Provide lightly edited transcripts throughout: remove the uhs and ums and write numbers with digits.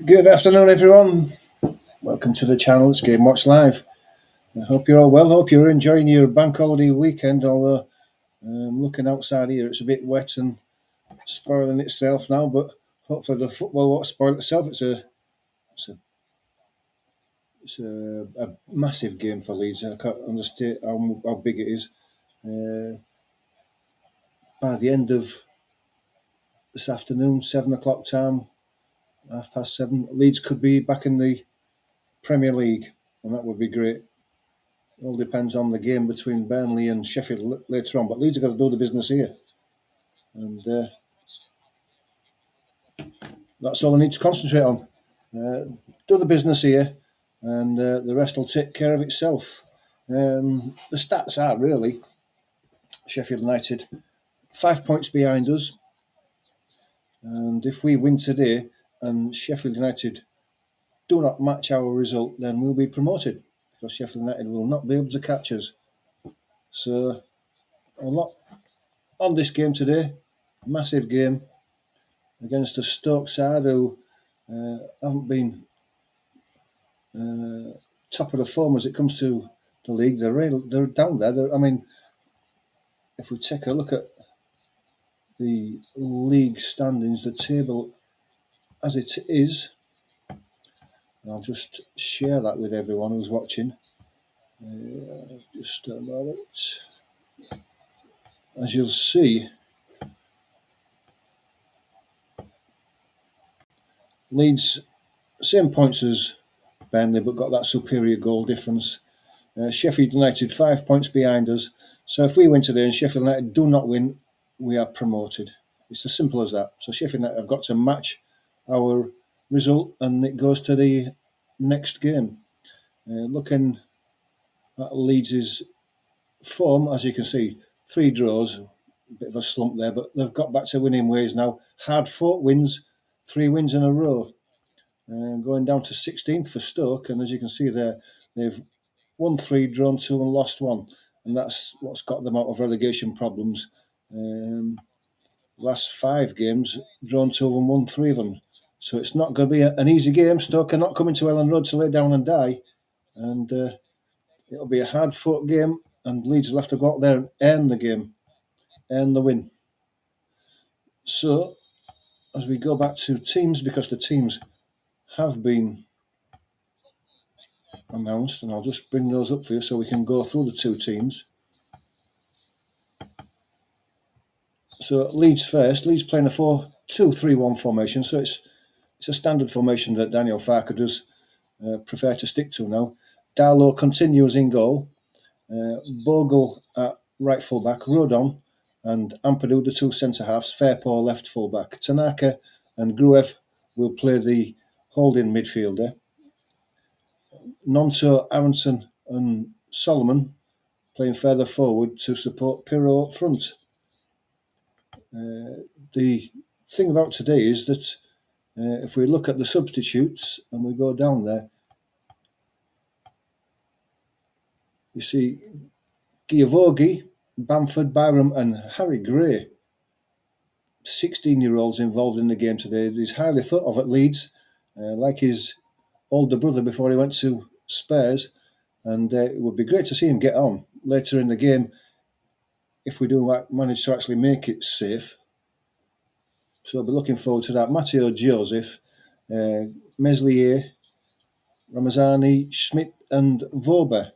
Good afternoon, everyone. Welcome to the channel. It's Game Watch Live. I hope you're all well. Hope you're enjoying your bank holiday weekend. Although looking outside here, it's a bit wet and spoiling itself now. But hopefully the football won't spoil itself. It's a, it's a massive game for Leeds. I can't understand how big it is. Uh, by the end of this afternoon, 7 o'clock time, 7:30, Leeds could be back in the Premier League, and that would be great. All depends on the game between Burnley and Sheffield later on. But Leeds have got to do the business here, and that's all they need to concentrate on. Do the business here, and the rest will take care of itself. The stats are really Sheffield United 5 points behind us, and if we win today and Sheffield United do not match our result, then we'll be promoted because Sheffield United will not be able to catch us. So a lot on this game today, massive game against a Stoke side who haven't been top of the form as it comes to the league. They're down there. I mean, if we take a look at the league standings, the table as it is, I'll just share that with everyone who's watching. Just a moment. As you'll see, Leeds, same points as Burnley, but got that superior goal difference. Sheffield United 5 points behind us. So if we win today and Sheffield United do not win, we are promoted. It's as simple as that. So Sheffield United have got to match our result, and it goes to the next game. Looking at Leeds' form, as you can see, 3 draws, a bit of a slump there, but they've got back to winning ways now. Hard-fought wins, 3 wins in a row. Going down to 16th for Stoke, and as you can see there, they've won 3, drawn 2, and lost 1, and that's what's got them out of relegation problems. Last 5 games, drawn 2 of them, won 3 of them. So it's not going to be an easy game. Stoke are not coming to Ellen Road to lay down and die, and it'll be a hard-fought game, and Leeds will have to go out there and earn the game, earn the win. So as we go back to teams, because the teams have been announced, and I'll just bring those up for you so we can go through the 2 teams. So Leeds first. Leeds playing a 4-2-3-1 formation. So it's a standard formation that Daniel Farke does prefer to stick to now. Darlow continues in goal. Bogle at right fullback. Rodon and Ampadu, the 2 centre halves. Fairpaw left fullback. Tanaka and Gruev will play the holding midfielder. Nonso, Aronson and Solomon playing further forward to support Pirro up front. The thing about today is that if we look at the substitutes and we go down there, you see Giavogi, Bamford, Byram and Harry Gray, 16-year-olds involved in the game today. He's highly thought of at Leeds, like his older brother before he went to Spurs, and it would be great to see him get on later in the game if we do manage to actually make it safe. So I'll be looking forward to that. Matteo Joseph, Meslier, Ramazani, Schmidt and Vober.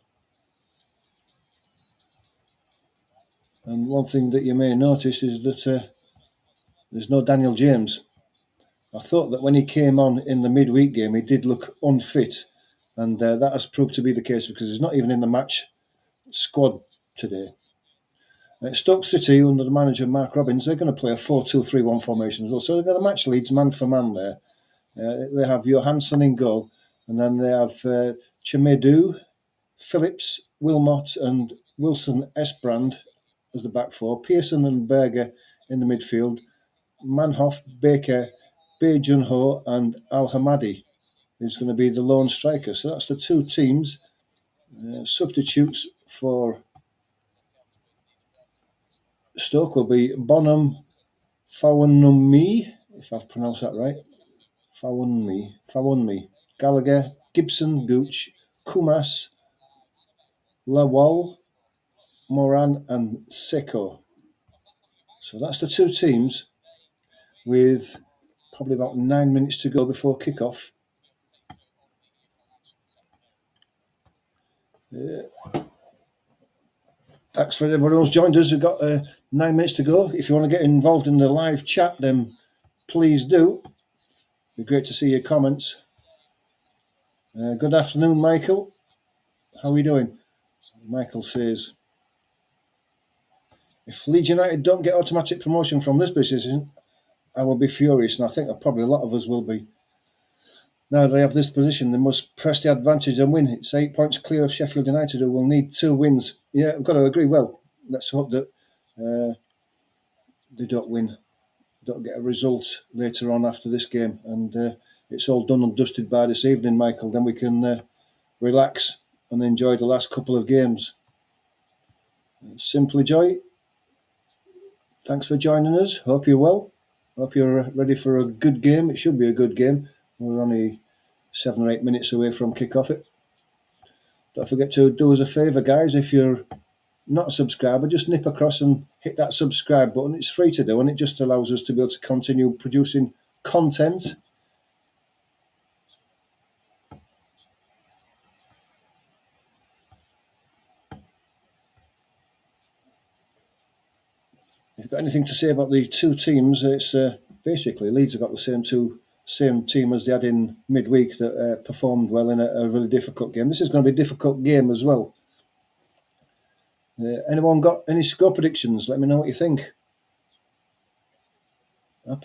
And one thing that you may notice is that there's no Daniel James. I thought that when he came on in the midweek game, he did look unfit, and that has proved to be the case because he's not even in the match squad today. Stoke City, under the manager Mark Robbins, they're going to play a 4-2-3-1 formation as well. So they're going to match Leeds man for man there. They have Johansson in goal, and then they have Chimedu, Phillips, Wilmot, and Wilson Esbrand as the back 4. Pearson and Berger in the midfield. Manhoff, Baker, Bae Jun-ho, and Al Hamadi is going to be the lone striker. So that's the 2 teams. Substitutes for Stoke will be Bonham Fawanumi, if I've pronounced that right, Fawunmi, Gallagher, Gibson, Gooch, Kumas, Lawal, Moran, and Seko. So that's the two teams with probably about 9 minutes to go before kick-off. Thanks for everyone who's joined us. We've got 9 minutes to go. If you want to get involved in the live chat, then please do. It'd be great to see your comments. Good afternoon, Michael. How are we doing? Michael says, if Leeds United don't get automatic promotion from this position, I will be furious, and I think probably a lot of us will be. Now they have this position, they must press the advantage and win. It's 8 points clear of Sheffield United, who will need 2 wins. Yeah, I've got to agree. Well, let's hope that they don't win, don't get a result later on after this game, and it's all done and dusted by this evening, Michael. Then we can relax and enjoy the last couple of games. Simply Joy, thanks for joining us. Hope you're well. Hope you're ready for a good game. It should be a good game. We're only 7 or 8 minutes away from kick-off it. Don't forget to do us a favour, guys. If you're not a subscriber, just nip across and hit that subscribe button. It's free to do, and it just allows us to be able to continue producing content. If you've got anything to say about the two teams, it's basically Leeds have got the same team as they had in midweek that performed well in a really difficult game. This is going to be a difficult game as well. Anyone got any score predictions? Let me know what you think. I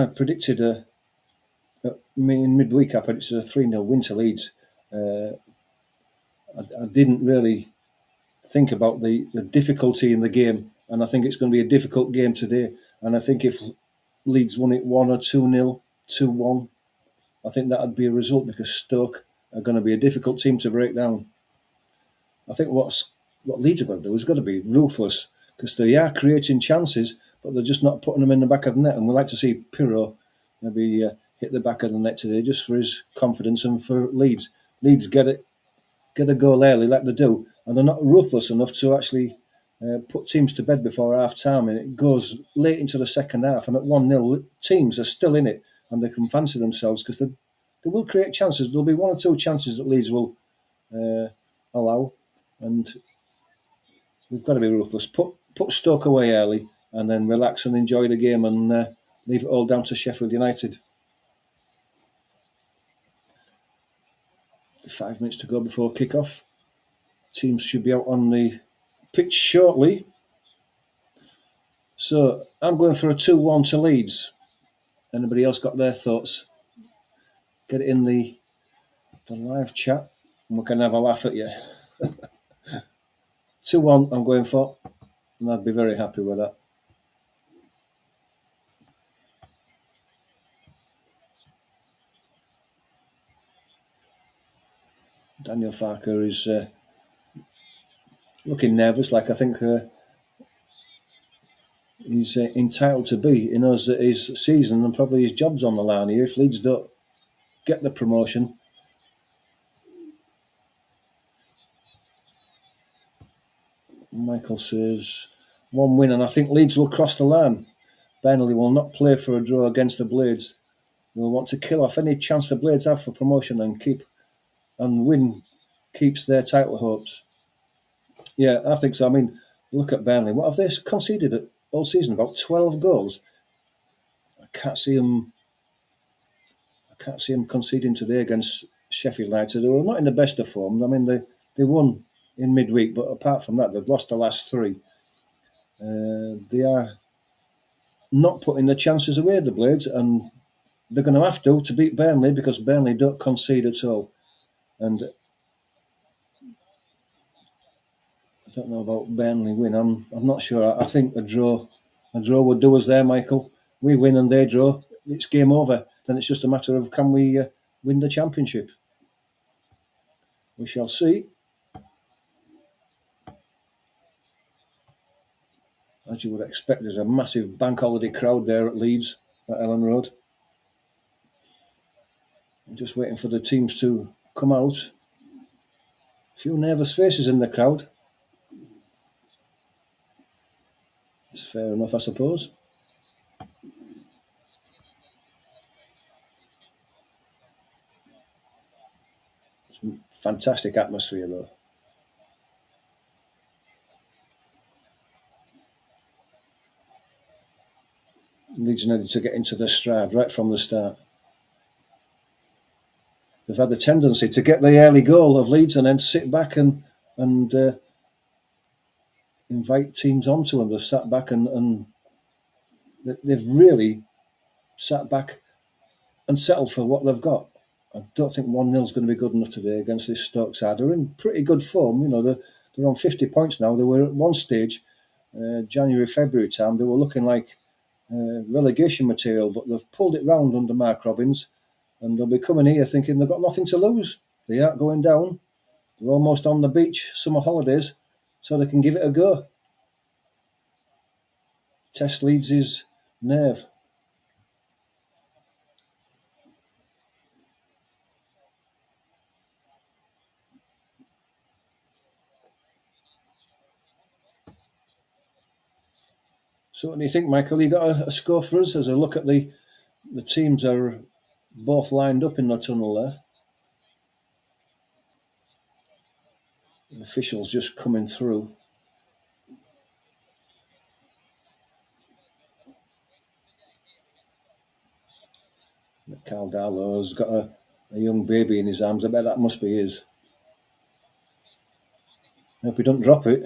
predicted in midweek. I predicted a 3-0 win to Leeds. I didn't really think about the difficulty in the game, and I think it's going to be a difficult game today. And I think if Leeds won it 1 or 2-0, 2-1, I think that would be a result, because Stoke are going to be a difficult team to break down. I think what Leeds are going to do is got to be ruthless, because they are creating chances, but they're just not putting them in the back of the net. And we'd like to see Pirro maybe hit the back of the net today, just for his confidence and for Leeds. Leeds get a goal early, like they do, and they're not ruthless enough to actually put teams to bed before half-time, and it goes late into the second half, and at 1-0, teams are still in it, and they can fancy themselves, because they will create chances. There'll be 1 or 2 chances that Leeds will allow, and we've got to be ruthless. Put Stoke away early, and then relax and enjoy the game, and leave it all down to Sheffield United. 5 minutes to go before kick-off. Teams should be out on the pitch shortly. So I'm going for a 2-1 to Leeds. Anybody else got their thoughts? Get it in the live chat, and we can have a laugh at you. 2-1 I'm going for, and I'd be very happy with that. Daniel Farker is looking nervous, like I think he's entitled to be. He knows that his season and probably his job's on the line here if Leeds don't get the promotion. Michael says 1 win, and I think Leeds will cross the line. Burnley will not play for a draw against the Blades. They will want to kill off any chance the Blades have for promotion and win keeps their title hopes. Yeah, I think so. I mean, look at Burnley. What have they conceded all season? About 12 goals. I can't see them conceding today against Sheffield United, who are not in the best of form. I mean, they won in midweek, but apart from that, they've lost the last 3. They are not putting the chances away, the Blades, and they're going to have to beat Burnley, because Burnley don't concede at all. And I don't know about Burnley win. I'm not sure. I think a draw would do us there, Michael. We win and they draw. It's game over. Then it's just a matter of, can we win the championship? We shall see. As you would expect, there's a massive bank holiday crowd there at Leeds, at Ellen Road. I'm just waiting for the teams to come out. A few nervous faces in the crowd. It's fair enough, I suppose. It's a fantastic atmosphere, though. Leeds needed to get into the stride right from the start. They've had the tendency to get the early goal of Leeds and then sit back and invite teams onto them. They've sat back and they've really sat back and settled for what they've got. I don't think 1-0 is going to be good enough today against this Stoke side. They're in pretty good form. You know, they're on 50 points now. They were at one stage, January, February time, they were looking like relegation material, but they've pulled it round under Mark Robbins, and they'll be coming here thinking they've got nothing to lose. They aren't going down. They're almost on the beach, summer holidays, so they can give it a go. Test Leeds' nerve. So what do you think, Michael? You got a score for us as a look at the teams are both lined up in the tunnel there. The officials just coming through. Carl Darlow's got a young baby in his arms. I bet that must be his. I hope he doesn't drop it.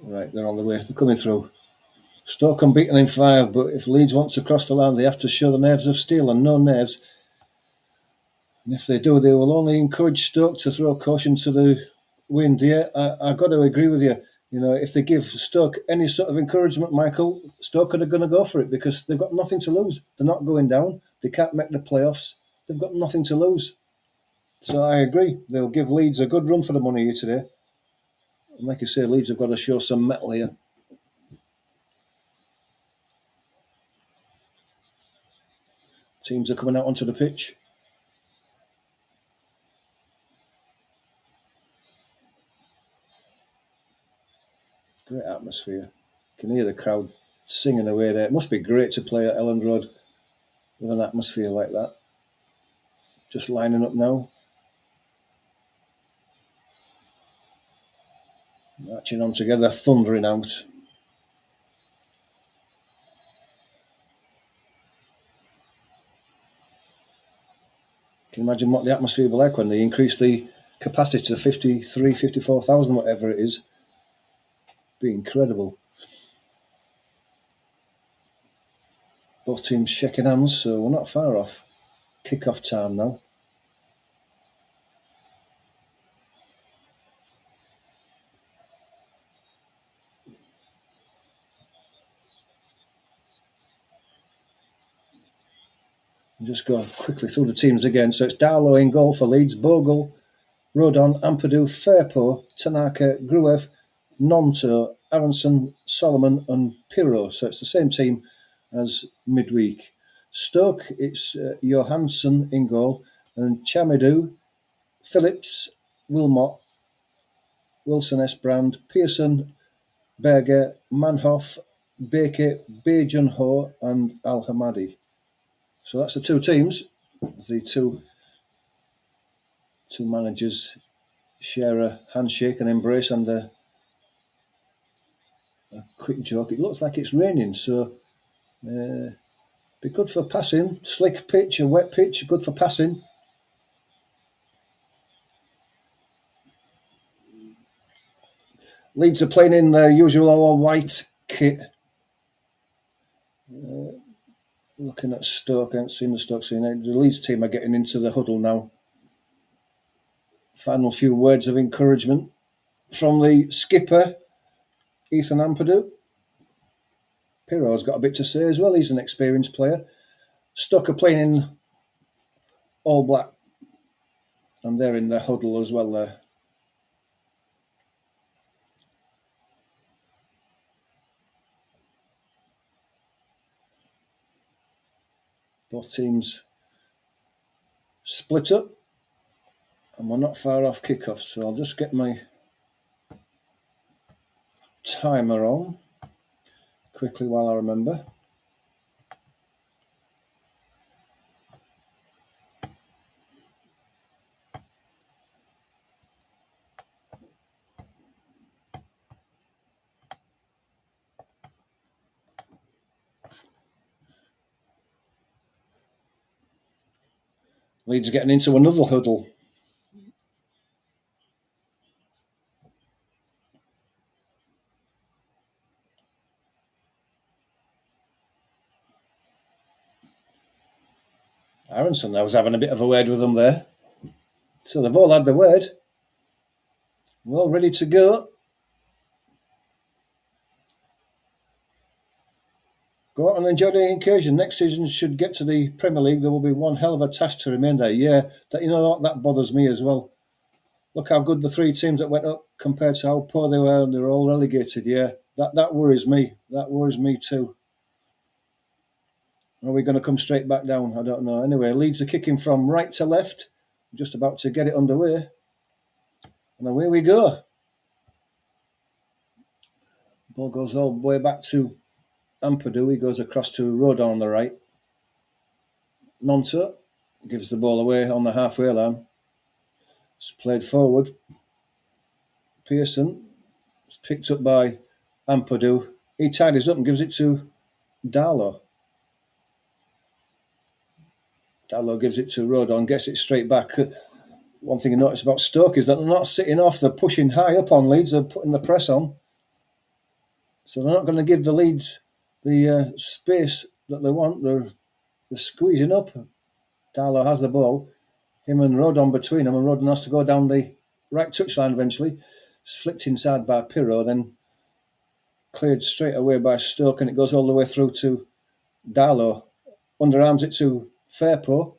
Right, they're on the way. They're coming through. Stoke unbeaten in 5, but if Leeds want to cross the line, they have to show the nerves of steel and no nerves. And if they do, they will only encourage Stoke to throw caution to the wind. Yeah, I've got to agree with you. You know, if they give Stoke any sort of encouragement, Michael, Stoke are going to go for it because they've got nothing to lose. They're not going down. They can't make the playoffs. They've got nothing to lose. So I agree. They'll give Leeds a good run for the money here today. And like I say, Leeds have got to show some mettle here. Teams are coming out onto the pitch. Great atmosphere. You can hear the crowd singing away there. It must be great to play at Elland Road with an atmosphere like that. Just lining up now. Marching on together, thundering out. Can you imagine what the atmosphere will be like when they increase the capacity to 53, 54,000, whatever it is? Be incredible. Both teams shaking hands, so we're not far off. Kick-off time now. Just go quickly through the teams again. So it's Darlow in goal for Leeds, Bogle, Rodon, Ampadu, Fairpo, Tanaka, Gruev, Nonto, Aronson, Solomon and Pirro. So it's the same team as midweek. Stoke, it's Johansson in goal and Chamidou, Phillips, Wilmot, Wilson S. Brand, Pearson, Berger, Manhoff, Baker, Bejun Ho and Al Hamadi. So that's the two teams. The two managers share a handshake and embrace and a quick joke. It looks like it's raining, so be good for passing. Slick pitch, a wet pitch, good for passing. Leeds are playing in their usual all white kit. Looking at Stoke, I haven't seen the Stoke scene. The Leeds team are getting into the huddle now. Final few words of encouragement from the skipper, Ethan Ampadu. Pirro's got a bit to say as well. He's an experienced player. Stoke are playing in all black, and they're in the huddle as well there. Both teams split up, and we're not far off kickoff, so I'll just get my timer on quickly while I remember. Leeds are getting into another huddle. Aronson, I was having a bit of a word with them there. So they've all had the word. We're all ready to go. Go out and enjoy the incursion. Next season should get to the Premier League. There will be one hell of a task to remain there. Yeah, that bothers me as well. Look how good the three teams that went up compared to how poor they were, and they're all relegated. Yeah, that worries me. That worries me too. Are we going to come straight back down? I don't know. Anyway, Leeds are kicking from right to left. Just about to get it underway. And away we go. Ball goes all the way back to Ampadu. He goes across to Rodon on the right. Nonto gives the ball away on the halfway line. It's played forward. Pearson is picked up by Ampadu. He tidies up and gives it to Darlow. Darlow gives it to Rodon, gets it straight back. One thing you notice about Stoke is that they're not sitting off. They're pushing high up on Leeds. They're putting the press on. So they're not going to give the Leeds the space that they want. They're squeezing up. Darlow has the ball. Him and Rodon between them, and Rodon has to go down the right touchline eventually. It's flicked inside by Pirro, then cleared straight away by Stoke, and it goes all the way through to Darlow. Underarms it to Fairpo.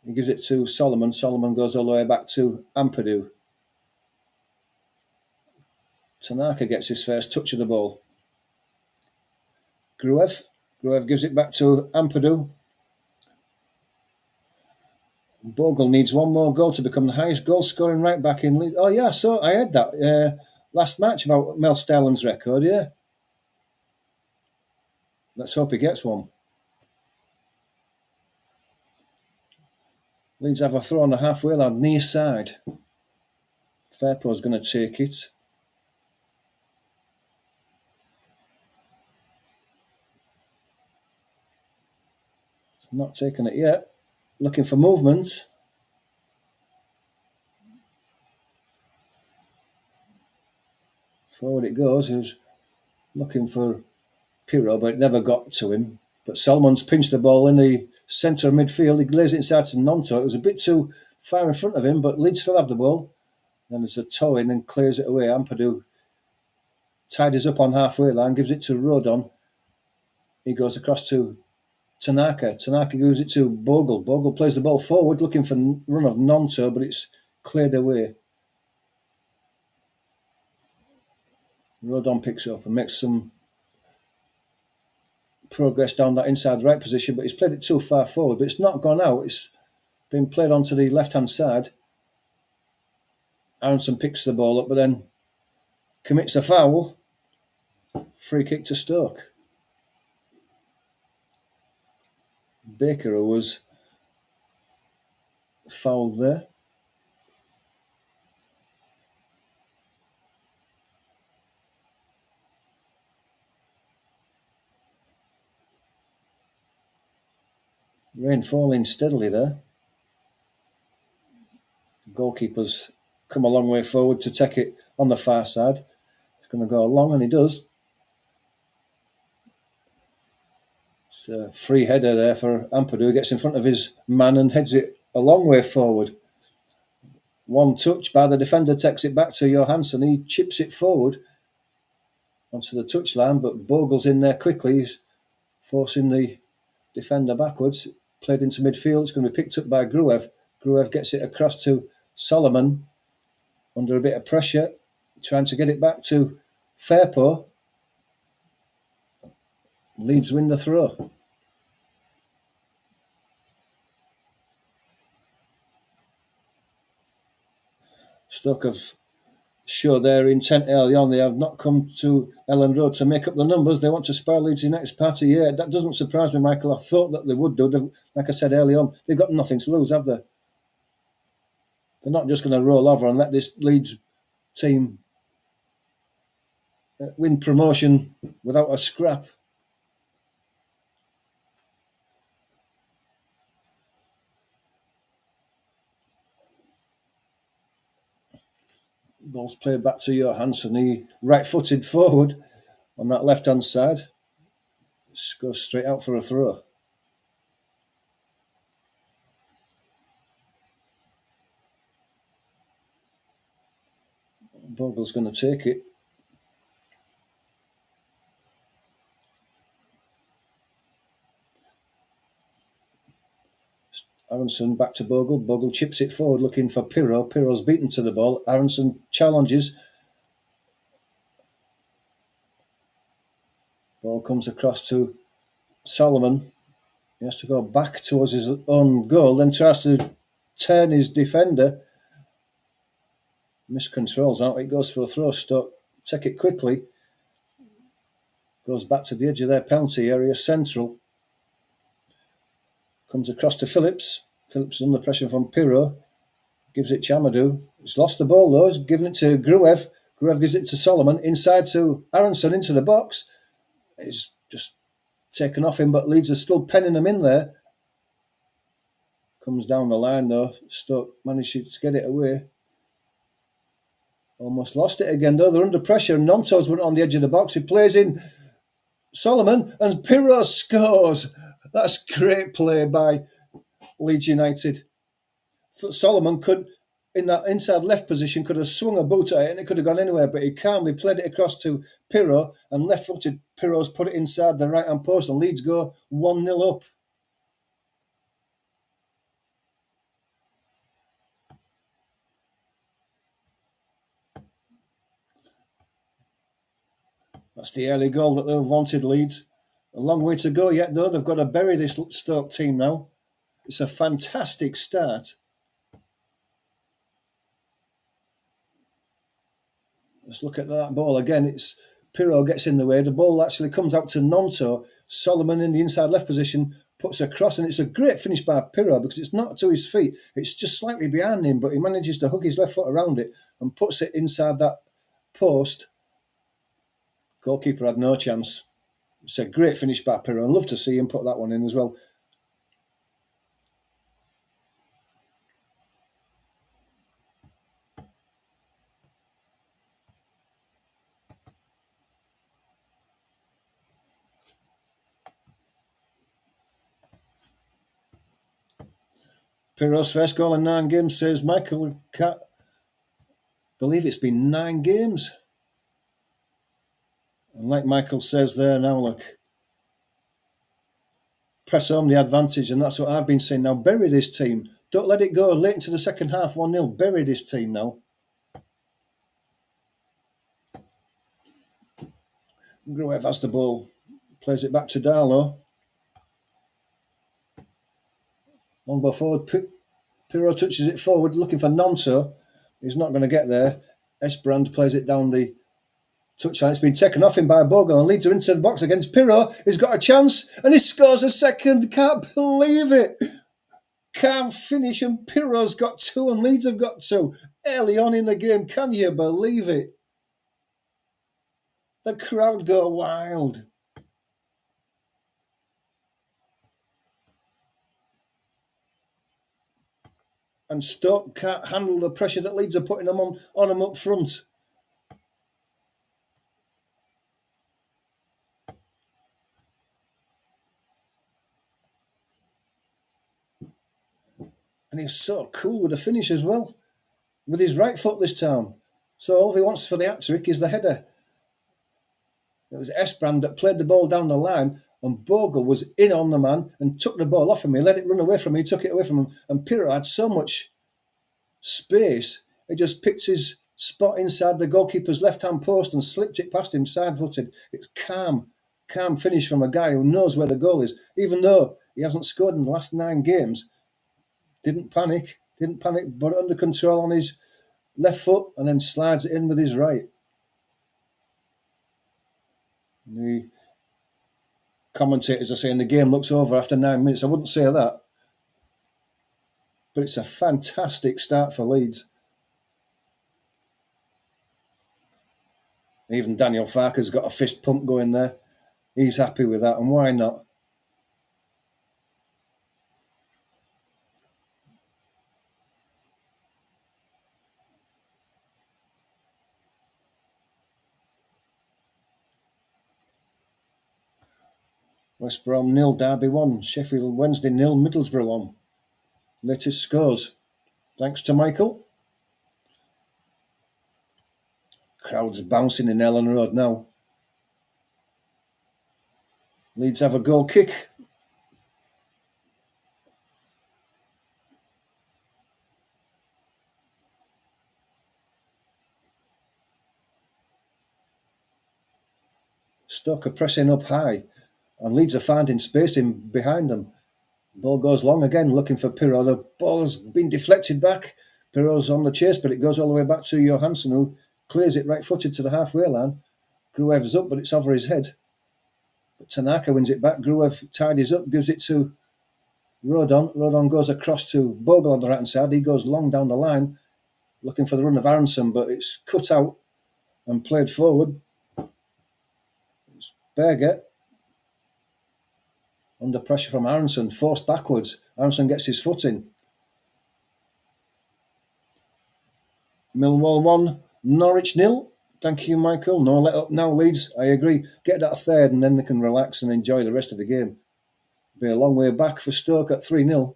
He gives it to Solomon. Solomon goes all the way back to Ampadu. Tanaka gets his first touch of the ball. Gruev gives it back to Ampadu. Bogle needs one more goal to become the highest goal-scoring right-back in League. Oh, yeah, so I heard that last match about Mel Sterling's record, yeah. Let's hope he gets one. Leeds have a throw on the halfway line, near side. Fairpo's going to take it. He's not taking it yet. Looking for movement. Forward it goes. He was looking for Pirro, but it never got to him. But Solomon's pinched the ball in the centre of midfield. He lays it inside to Nonto. It was a bit too far in front of him, but Leeds still have the ball. Then there's a toe in and clears it away. Ampadu tidies up on halfway line, gives it to Rodon. He goes across to Tanaka. Tanaka gives it to Bogle. Bogle plays the ball forward, looking for a run of Nonto, but it's cleared away. Rodon picks up and makes some progress down that inside right position, but he's played it too far forward. But it's not gone out. It's been played onto the left-hand side. Aronson picks the ball up, but then commits a foul. Free kick to Stoke. Baker, who was fouled there. Rain falling steadily there. Goalkeeper's come a long way forward to take it on the far side. He's going to go long, and he does. It's a free header there for Ampadu. He gets in front of his man and heads it a long way forward. One touch by the defender takes it back to Johansson. He chips it forward onto the touchline, but Bogle's in there quickly. He's forcing the defender backwards. Played into midfield. It's going to be picked up by Gruev. Gruev gets it across to Solomon under a bit of pressure, trying to get it back to Fairpo. Leeds win the throw. Stoke have show their intent early on. They have not come to Ellen Road to make up the numbers. They want to spare Leeds in the next part of the year. That doesn't surprise me, Michael. I thought that they would do. Like I said early on, they've got nothing to lose, have they? They're not just going to roll over and let this Leeds team win promotion without a scrap. Ball's played back to Johansson. He right-footed forward on that left-hand side. Just goes straight out for a throw. Bogle's going to take it. Aronson back to Bogle. Bogle chips it forward looking for Pirro. Pirro's beaten to the ball. Aronson challenges. Ball comes across to Solomon. He has to go back towards his own goal, then tries to turn his defender. Miscontrols out. It goes for a throw. Stoke take it quickly. Goes back to the edge of their penalty area, central. Comes across to Phillips. Phillips under pressure from Pirro. Gives it Chamadou. He's lost the ball though. He's given it to Gruev. Gruev gives it to Solomon. Inside to Aronson into the box. He's just taken off him, but Leeds are still penning him in there. Comes down the line though. Stoke managed to get it away. Almost lost it again though. They're under pressure. Nonto's went on the edge of the box. He plays in Solomon and Pirro scores. That's great play by Leeds United. Solomon could, in that inside left position, could have swung a boot at it and it could have gone anywhere, but he calmly played it across to Pirro and left-footed Pirro's put it inside the right-hand post and Leeds go 1-0 up. That's the early goal that they've wanted, Leeds. A long way to go yet, though. They've got to bury this Stoke team now. It's a fantastic start. Let's look at that ball again. It's Pirro gets in the way. The ball actually comes out to Nonto. Solomon in the inside left position puts a cross, and it's a great finish by Pirro because it's not to his feet. It's just slightly behind him, but he manages to hook his left foot around it and puts it inside that post. Goalkeeper had no chance. It's a great finish by Pirro. I'd love to see him put that one in as well. Pirro's first goal in 9 games, says Michael. Can't believe it's been 9 games. And like Michael says there now, look, press home the advantage, and that's what I've been saying now. Bury this team. Don't let it go late into the second half, 1-0. Bury this team now. Gruev has the ball. Plays it back to Darlow. Long ball forward. Pirro touches it forward, looking for Nonto. He's not going to get there. Esbrand plays it down the touchline. It's been taken off him by Bogle and Leeds are into the box against Pirro. He's got a chance and he scores a second. Can't believe it. Can't finish and Pirro's got 2 and Leeds have got 2 early on in the game. Can you believe it? The crowd go wild. And Stoke can't handle the pressure that Leeds are putting them on them up front. And he's so cool with the finish as well. With his right foot this time. So all he wants for the hat-trick is the header. It was Esbrand that played the ball down the line and Bogle was in on the man and took the ball off him. He let it run away from him. He took it away from him. And Pirro had so much space, he just picked his spot inside the goalkeeper's left-hand post and slipped it past him side-footed. It's calm finish from a guy who knows where the goal is. Even though he hasn't scored in the last 9 games, didn't panic, but under control on his left foot and then slides it in with his right. The commentators are saying the game looks over after 9 minutes. I wouldn't say that. But it's a fantastic start for Leeds. Even Daniel Farker's got a fist pump going there. He's happy with that, and why not? West Brom 0, Derby 1, Sheffield Wednesday 0, Middlesbrough 1. Latest scores. Thanks to Michael. Crowds bouncing in Ellen Road now. Leeds have a goal kick. Stoke are pressing up high, and Leeds are finding space in behind them. Ball goes long again, looking for Pirro. The ball has been deflected back. Pirro's on the chase, but it goes all the way back to Johansson, who clears it right-footed to the halfway line. Gruev's up, but it's over his head. But Tanaka wins it back. Gruev tidies up, gives it to Rodon. Rodon goes across to Bogle on the right-hand side. He goes long down the line, looking for the run of Aronson, but it's cut out and played forward. It's Berger. Under pressure from Aronson, forced backwards. Aronson gets his foot in. Millwall 1, Norwich 0. Thank you, Michael. No let up now, Leeds. I agree. Get that third and then they can relax and enjoy the rest of the game. Be a long way back for Stoke at 3-0.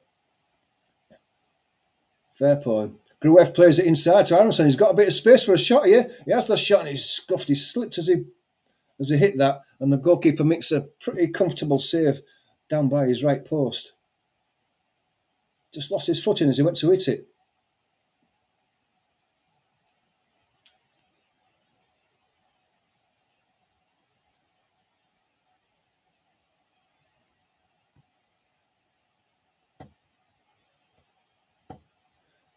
Fairport. Gruev plays it inside to Aronson. He's got a bit of space for a shot here. He has the shot and he's scuffed. He slipped as he hit that, and the goalkeeper makes a pretty comfortable save down by his right post. Just lost his footing as he went to hit it.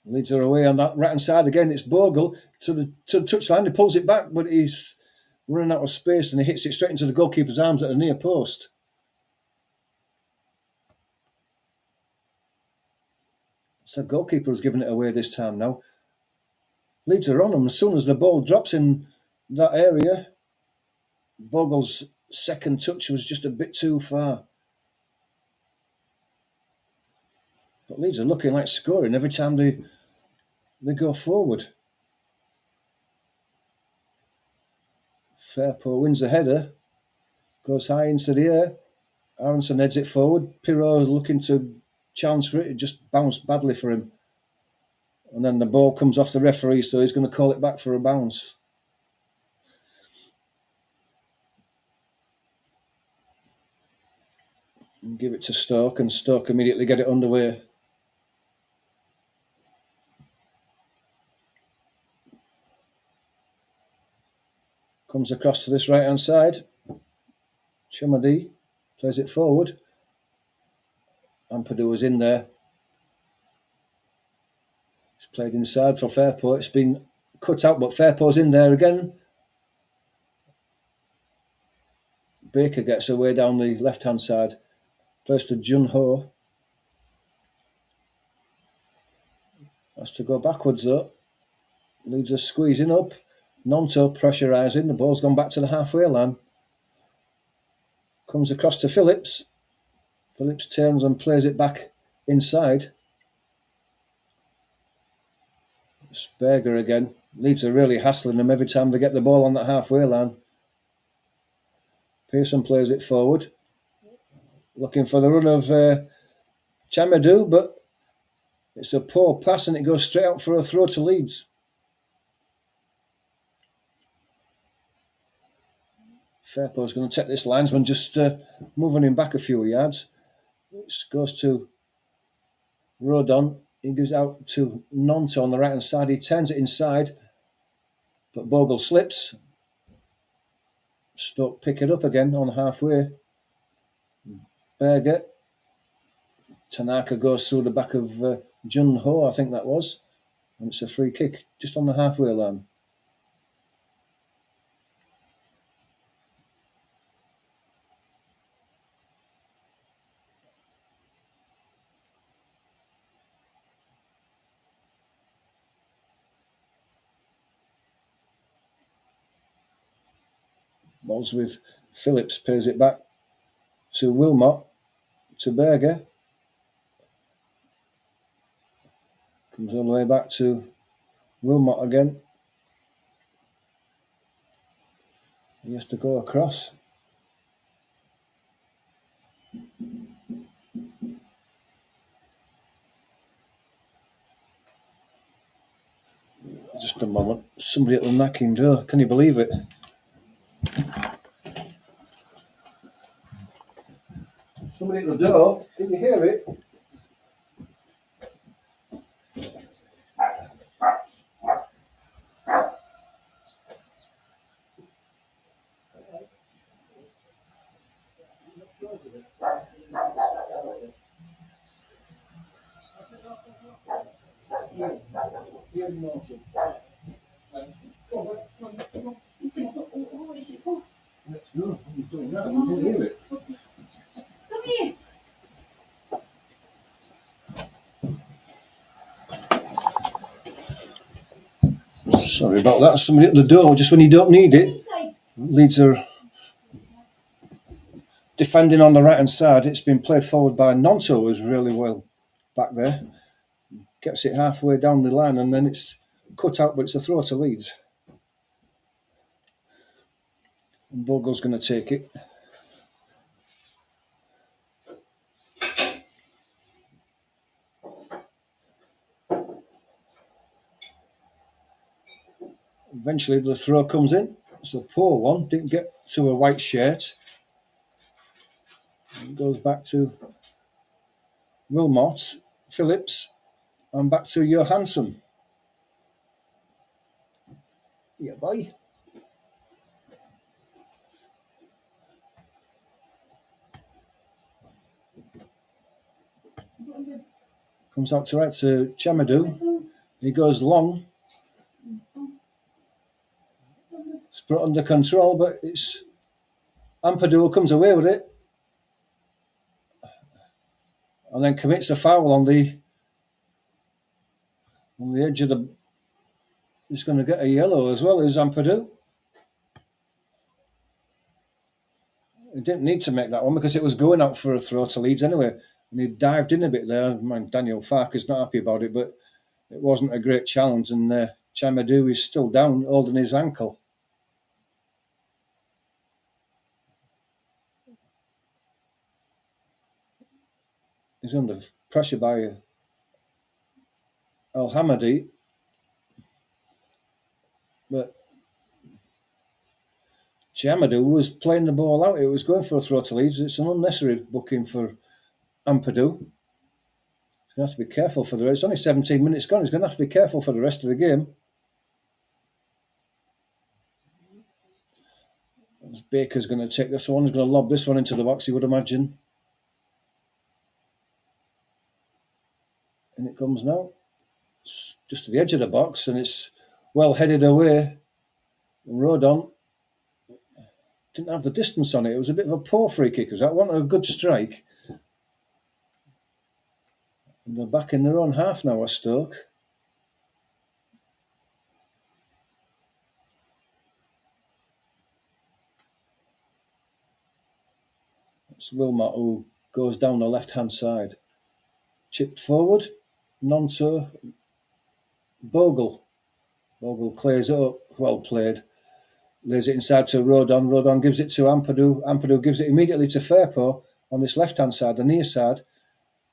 Leeds are away on that right-hand side again. It's Bogle to the touchline. He pulls it back, but he's running out of space and he hits it straight into the goalkeeper's arms at the near post. So the goalkeeper has given it away this time now. Leeds are on him as soon as the ball drops in that area. Bogle's second touch was just a bit too far. But Leeds are looking like scoring every time they go forward. Fairport wins the header. Goes high into the air. Aronson heads it forward. Pirro looking to challenge for it. It just bounced badly for him. And then the ball comes off the referee, so he's going to call it back for a bounce. And give it to Stoke, and Stoke immediately get it underway. Comes across to this right-hand side. Chamadi plays it forward. Ampadu is in there. It's played inside for Fairport. It's been cut out, but Fairport's in there again. Baker gets away down the left-hand side. Plays to Jun Ho. Has to go backwards though. Leeds are squeezing up. Nonto pressurising. The ball's gone back to the halfway line. Comes across to Phillips. Phillips turns and plays it back inside. Berger again. Leeds are really hassling them every time they get the ball on that halfway line. Pearson plays it forward. Looking for the run of Chamadou, but it's a poor pass and it goes straight out for a throw to Leeds. Fairport's going to take this linesman, just moving him back a few yards. It goes to Rodon. He gives it out to Nonto on the right-hand side. He turns it inside, but Bogle slips. Stoke pick it up again on halfway. Berger. Tanaka goes through the back of Jun Ho, I think that was. And it's a free kick just on the halfway line. Ball's with Phillips, pays it back to Wilmot, to Berger. Comes all the way back to Wilmot again. He has to go across. Just a moment. Somebody at the knocking door. Can you believe it? Somebody at the door. Did you hear it? Let's go. I'm doing that. You didn't hear it. Come here. Sorry about that. Somebody at the door just when you don't need it. Leeds are defending on the right hand side. It's been played forward by Nonto, who's really well back there. Gets it halfway down the line and then it's cut out, but it's a throw to Leeds. And Bogle's going to take it. Eventually the throw comes in. It's a poor one. Didn't get to a white shirt. It goes back to Wilmot, Phillips, and back to Johansson. Yeah, boy. Comes out to right to Chamadou. He goes long. It's brought under control, but it's Ampadu comes away with it. And then commits a foul on the edge of the. He's going to get a yellow as well as Ampadu. He didn't need to make that one because it was going out for a throw to Leeds anyway. And he dived in a bit there. Daniel Farker's not happy about it, but it wasn't a great challenge. And Chamadou is still down, holding his ankle. He's under pressure by Al Hamadi. But Chamadou was playing the ball out. It was going for a throw to Leeds. It's an unnecessary booking for Ampadu. He's going to have to be careful for the rest. It's only 17 minutes gone. He's going to have to be careful for the rest of the game. As Baker's going to take this one. He's going to lob this one into the box, you would imagine. And it comes now. It's just to the edge of the box, and it's well headed away. Rodon didn't have the distance on it. It was a bit of a poor free kick. That one a good strike. And they're back in their own half now, Stoke. It's Wilmot who goes down the left-hand side. Chipped forward. Nonto. Bogle. Bogle clears it up. Well played. Lays it inside to Rodon. Rodon gives it to Ampadu. Ampadu gives it immediately to Firpo on this left-hand side, the near side.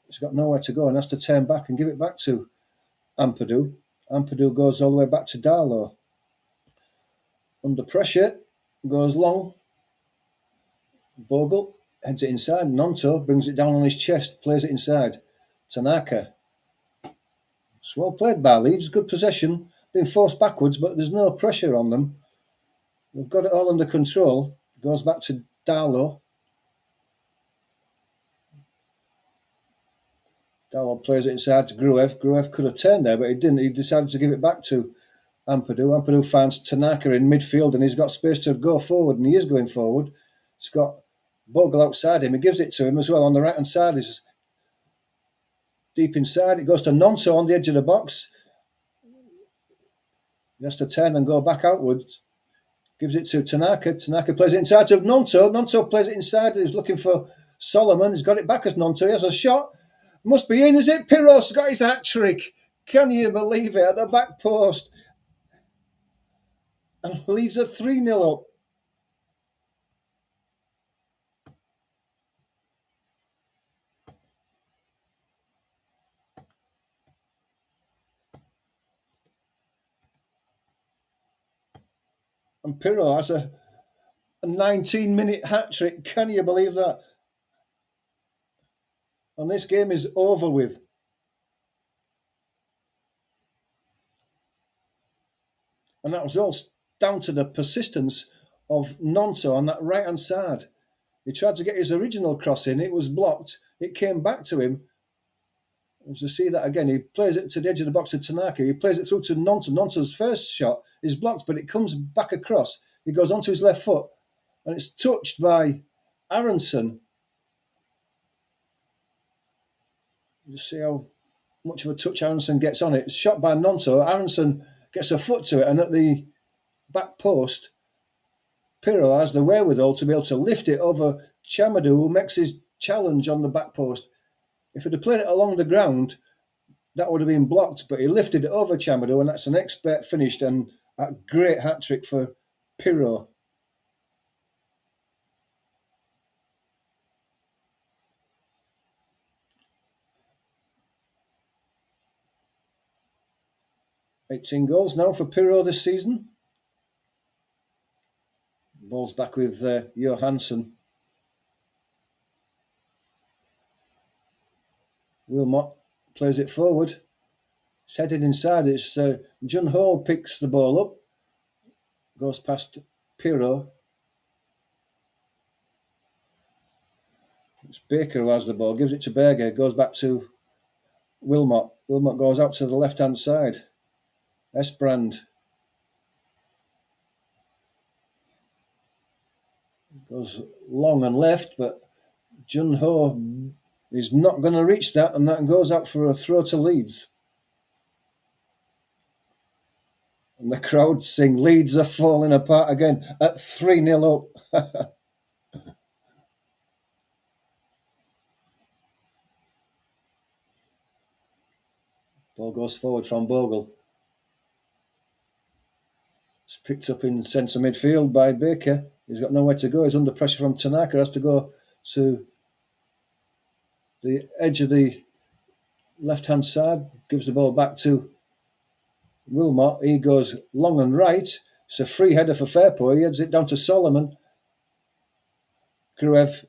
He's got nowhere to go and has to turn back and give it back to Ampadu. Ampadu goes all the way back to Darlow. Under pressure, goes long. Bogle heads it inside. Nonto brings it down on his chest, plays it inside. Tanaka. It's well played by Leeds. Good possession. Been forced backwards, but there's no pressure on them. They've got it all under control. Goes back to Darlow. Darlow plays it inside to Gruev. Gruev could have turned there, but he didn't. He decided to give it back to Ampadu. Ampadu finds Tanaka in midfield, and he's got space to go forward, and he is going forward. He's got Bogle outside him. He gives it to him as well on the right-hand side. He's deep inside. It goes to Nonto on the edge of the box. He has to turn and go back outwards. Gives it to Tanaka. Tanaka plays it inside to Nonto. Nonto plays it inside. He's looking for Solomon. He's got it back as Nonto. He has a shot. Must be in, is it? Pirro's got his hat-trick. Can you believe it? At the back post. And Leeds are 3-0 up. And Pirro has a 19-minute hat-trick. Can you believe that? And this game is over with. And that was all down to the persistence of Nonto on that right-hand side. He tried to get his original cross in. It was blocked. It came back to him. As you see that again, he plays it to the edge of the box to Tanaka. He plays it through to Nonto. Nonto's first shot is blocked, but it comes back across. He goes onto his left foot, and it's touched by Aronson. You see how much of a touch Aronson gets on it. It's shot by Nonto. Aronson gets a foot to it, and at the back post, Pirro has the wherewithal to be able to lift it over Chamadou, who makes his challenge on the back post. If he'd have played it along the ground, that would have been blocked, but he lifted it over Chamadou, and that's an expert finish and a great hat-trick for Pirro. $18 goals now for Pirro this season. Ball's back with Johansson. Wilmot plays it forward. It's headed inside. It's Jun Ho picks the ball up. Goes past Pirro. It's Baker who has the ball. Gives it to Berger. Goes back to Wilmot. Wilmot goes out to the left-hand side. Esbrand goes long and left, but Jun Ho is not going to reach that, and that goes out for a throw to Leeds. And the crowd sing, Leeds are falling apart again at 3-0 up. Ball goes forward from Bogle. It's picked up in centre midfield by Baker. He's got nowhere to go. He's under pressure from Tanaka. Has to go to the edge of the left-hand side. Gives the ball back to Wilmot. He goes long and right. It's a free header for Fairpo. He heads it down to Solomon. Gruev.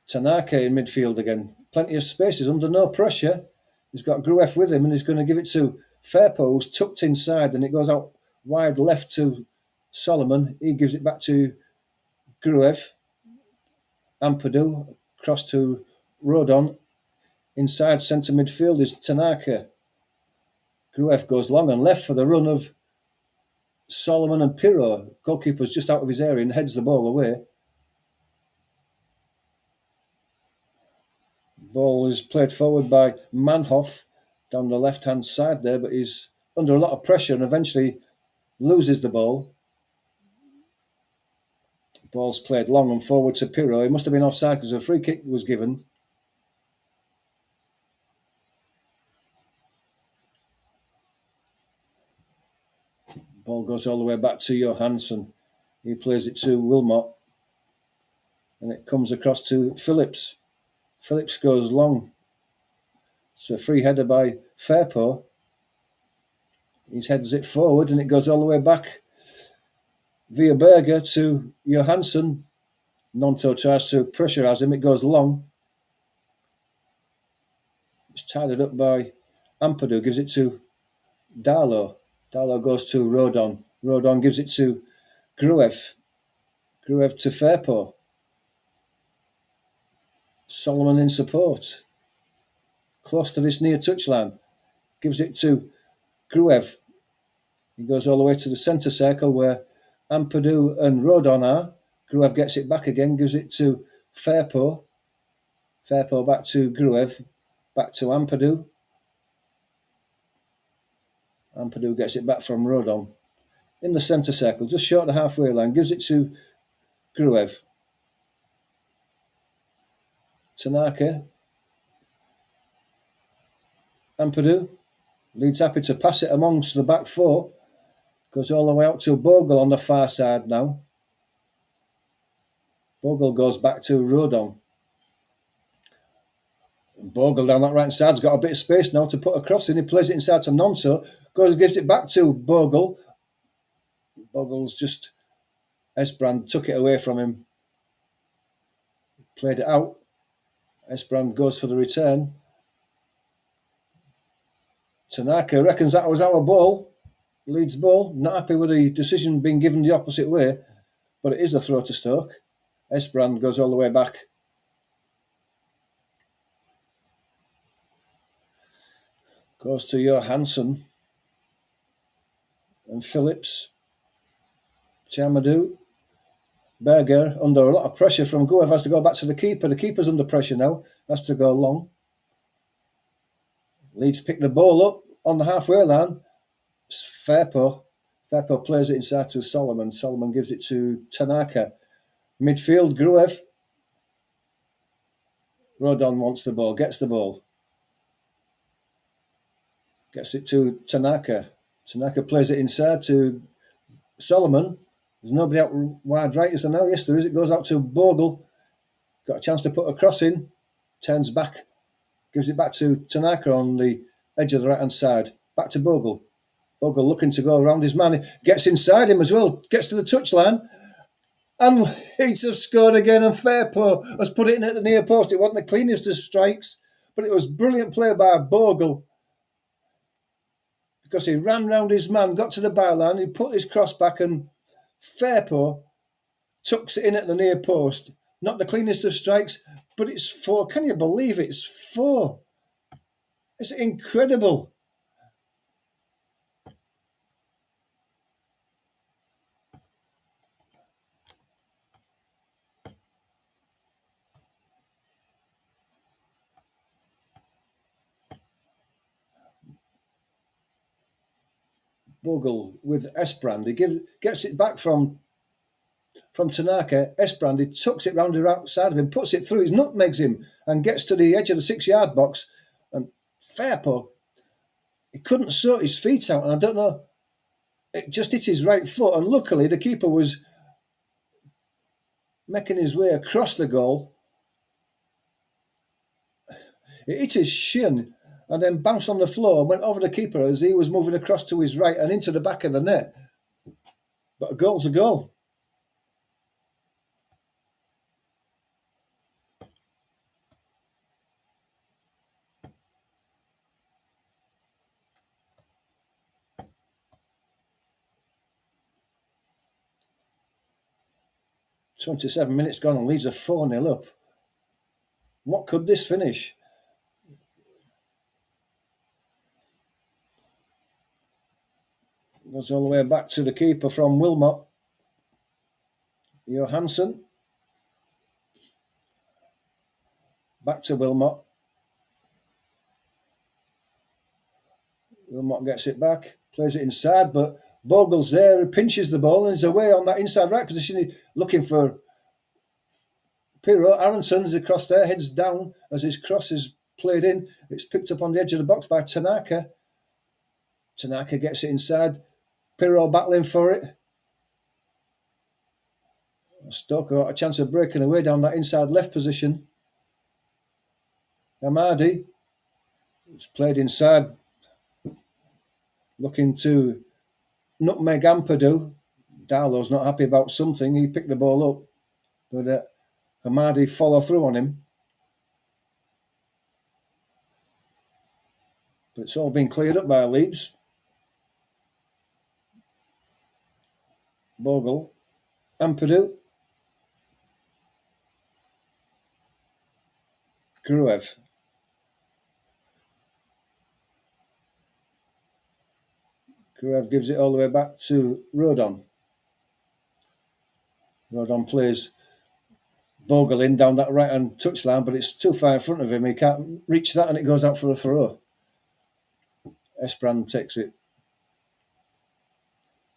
Tanaka in midfield again. Plenty of space. He's under no pressure. He's got Gruev with him, and he's going to give it to Fairpo, who's tucked inside, and it goes out wide left to Solomon. He gives it back to Gruev. Ampadu, cross to Rodon. Inside centre midfield is Tanaka. Gruev goes long and left for the run of Solomon and Pirro. Goalkeeper's just out of his area and heads the ball away. Ball is played forward by Manhoff down the left-hand side there, but he's under a lot of pressure and eventually loses the ball. Ball's played long and forward to Pirro. He must have been offside because a free kick was given. Ball goes all the way back to Johansson. He plays it to Wilmot. And it comes across to Phillips. Phillips goes long. It's a free header by Fairpo. He heads it forward and it goes all the way back via Berger to Johansson. Nonto tries to pressurise him. It goes long. It's tidied up by Ampadu. Gives it to Darlow. Darlow goes to Rodon. Rodon gives it to Gruev. Gruev to Fairpo. Solomon in support. Close to this near touchline. Gives it to Gruev. He goes all the way to the centre circle where Ampadu and Rodon are. Gruev gets it back again, gives it to Fairpo. Fairpo back to Gruev. Back to Ampadu. Ampadu gets it back from Rodon. In the centre circle, just short of the halfway line. Gives it to Gruev. Tanaka. Ampadu. Leeds happy to pass it amongst the back four. Goes all the way out to Bogle on the far side now. Bogle goes back to Rodon. And Bogle down that right side's got a bit of space now to put a cross in. He plays it inside to Nonso. Goes, gives it back to Bogle. Bogle's just... Esbrand took it away from him. Played it out. Esbrand goes for the return. Tanaka reckons that was our ball. Leeds ball. Not happy with the decision being given the opposite way. But it is a throw to Stoke. Esbrand goes all the way back. Goes to Johansson. And Phillips. Chamadou. Berger under a lot of pressure from Guev. Has to go back to the keeper. The keeper's under pressure now. Has to go long. Leeds pick the ball up on the halfway line. It's Fairpo. Fairpo plays it inside to Solomon. Solomon gives it to Tanaka. Midfield, Gruev. Rodon wants the ball, gets the ball. Gets it to Tanaka. Tanaka plays it inside to Solomon. There's nobody out wide right, is there now? Yes, there is. It goes out to Bogle. Got a chance to put a cross in. Turns back. Gives it back to Tanaka on the edge of the right-hand side. Back to Bogle. Bogle looking to go around his man. Gets inside him as well. Gets to the touchline. And Leeds have scored again. And Fairpo has put it in at the near post. It wasn't the cleanest of strikes, but it was brilliant play by Bogle. Because he ran round his man, got to the byline, he put his cross back, and Fairpo tucks it in at the near post. Not the cleanest of strikes, but it's 4. Can you believe it? It's 4? It's incredible. Bogle with Esbrand. He gets it back from Tanaka. Esbrand, he tucks it round the outside of him, puts it through, he nutmegs him, and gets to the edge of the 6-yard box. And Fairpo, he couldn't sort his feet out, and I don't know, it just hit his right foot, and luckily the keeper was making his way across the goal. It hit his shin and then bounced on the floor and went over the keeper as he was moving across to his right and into the back of the net. But a goal's a goal. "27 minutes gone and Leeds are 4-0 up. What could this finish?" Goes all the way back to the keeper from Wilmot. Johansson. Back to Wilmot. Wilmot gets it back, plays it inside, but Bogle's there, he pinches the ball and is away on that inside right position. He's looking for Pirro. Aronson's across there, heads down as his cross is played in. It's picked up on the edge of the box by Tanaka. Tanaka gets it inside. Pirro battling for it. Stoke got a chance of breaking away down that inside left position. Hamadi. It's played inside. Looking to nutmeg Ampadu. Darlow's not happy about something. He picked the ball up. But Hamadi follow through on him. But it's all been cleared up by Leeds. Bogle. Ampadu. Gruev. Gruev gives it all the way back to Rodon. Rodon plays Bogle in down that right-hand touchline, but it's too far in front of him. He can't reach that, and it goes out for a throw. Esbrand takes it.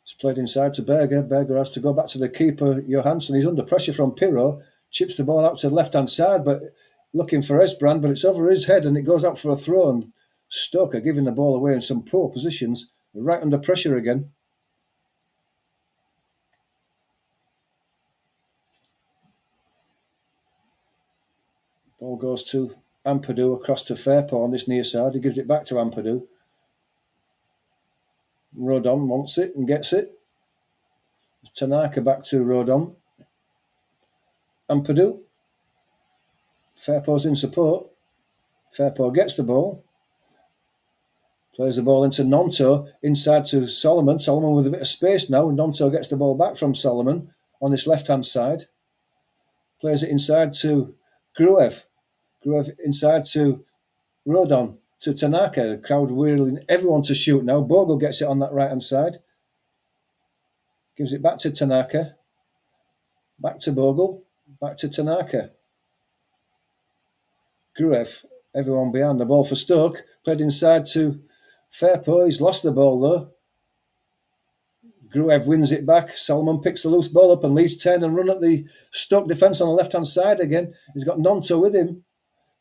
It's played inside to Berger. Berger has to go back to the keeper, Johansson. He's under pressure from Pirro. Chips the ball out to the left-hand side, but looking for Esbrand, but it's over his head, and it goes out for a throw. And Stoke are giving the ball away in some poor positions. They're right under pressure again. Ball goes to Ampadu across to Fairpaw on this near side. He gives it back to Ampadu. Rodon wants it and gets it. Tanaka back to Rodon. Ampadu. Fairpaw's in support. Fairpaw gets the ball. Plays the ball into Nonto. Inside to Solomon. Solomon with a bit of space now. Nonto gets the ball back from Solomon on this left-hand side. Plays it inside to Gruev. Gruev inside to Rodon. To Tanaka. The crowd wheeling everyone to shoot now. Bogle gets it on that right-hand side. Gives it back to Tanaka. Back to Bogle. Back to Tanaka. Gruev, everyone behind the ball for Stoke. Played inside to Fairpaw. He's lost the ball though. Gruev wins it back. Solomon picks the loose ball up and Leeds turn and run at the Stoke defence on the left-hand side again. He's got Nonto with him.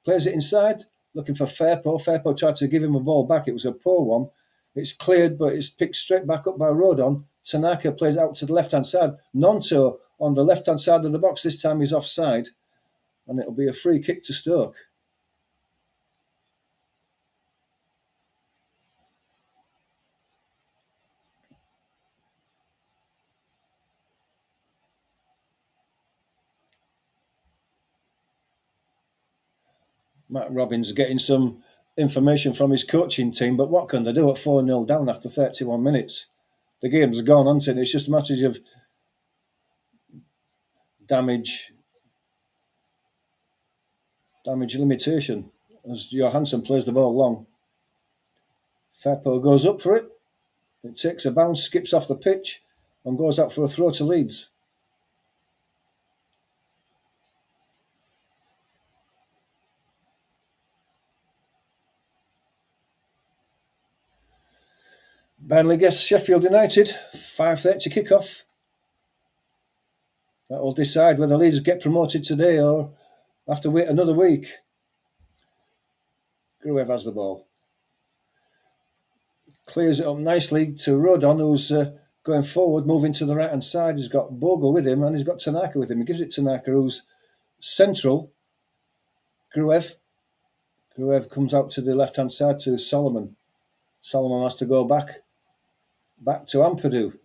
Plays it inside, looking for Fairpaw. Fairpaw tried to give him a ball back. It was a poor one. It's cleared, but it's picked straight back up by Rodon. Tanaka plays out to the left-hand side. Nonto on the left-hand side of the box. This time he's offside. And it'll be a free kick to Stoke. Matt Robbins getting some information from his coaching team, but what can they do at 4-0 down after 31 minutes? The game's gone, hasn't it? It's just a matter of damage limitation as Johansson plays the ball long. Fairpaw goes up for it. It takes a bounce, skips off the pitch, and goes out for a throw to Leeds. Burnley gets Sheffield United, 5:30 kickoff. That will decide whether Leeds get promoted today or have to wait another week. Gruev has the ball. Clears it up nicely to Rodon, who's going forward, moving to the right-hand side. He's got Bogle with him and he's got Tanaka with him. He gives it to Tanaka, who's central. Gruev comes out to the left-hand side to Solomon. Solomon has to go back to Ampadu.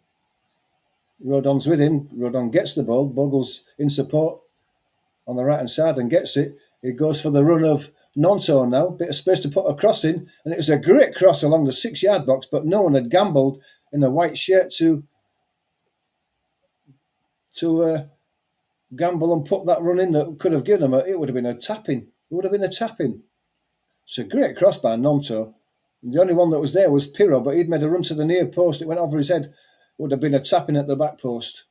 Rodon's with him. Rodon gets the ball. Bogle's in support on the right-hand side and gets it. It goes for the run of Nonto now. Bit of space to put a cross in. And it was a great cross along the 6-yard box, but no one had gambled in a white shirt to gamble and put that run in that could have given them. It would have been a tapping. It's a great cross by Nonto. The only one that was there was Pirro, but he'd made a run to the near post. It went over his head. It would have been a tapping at the back post.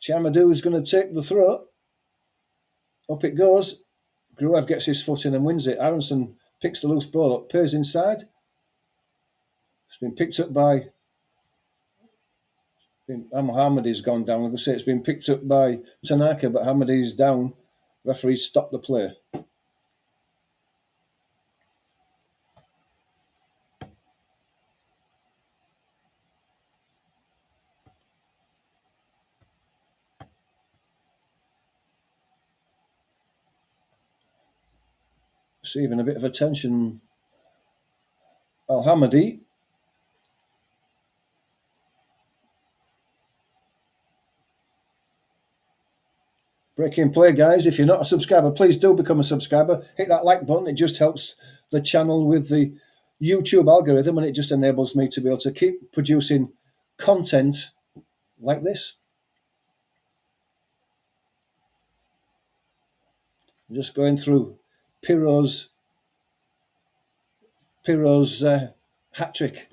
Chiamadou is going to take the throw. Up it goes. Gruev gets his foot in and wins it. Aronson picks the loose ball up, plays inside. It's been picked up by... Hamadi's gone down. I'm going to say it's been picked up by Tanaka, but Hamadi's down. Referee stopped the play. Receiving a bit of attention. Al-Hamadi. Breaking play, guys. If you're not a subscriber, please do become a subscriber. Hit that like button. It just helps the channel with the YouTube algorithm, and it just enables me to be able to keep producing content like this. Just going through Pirro's hat-trick.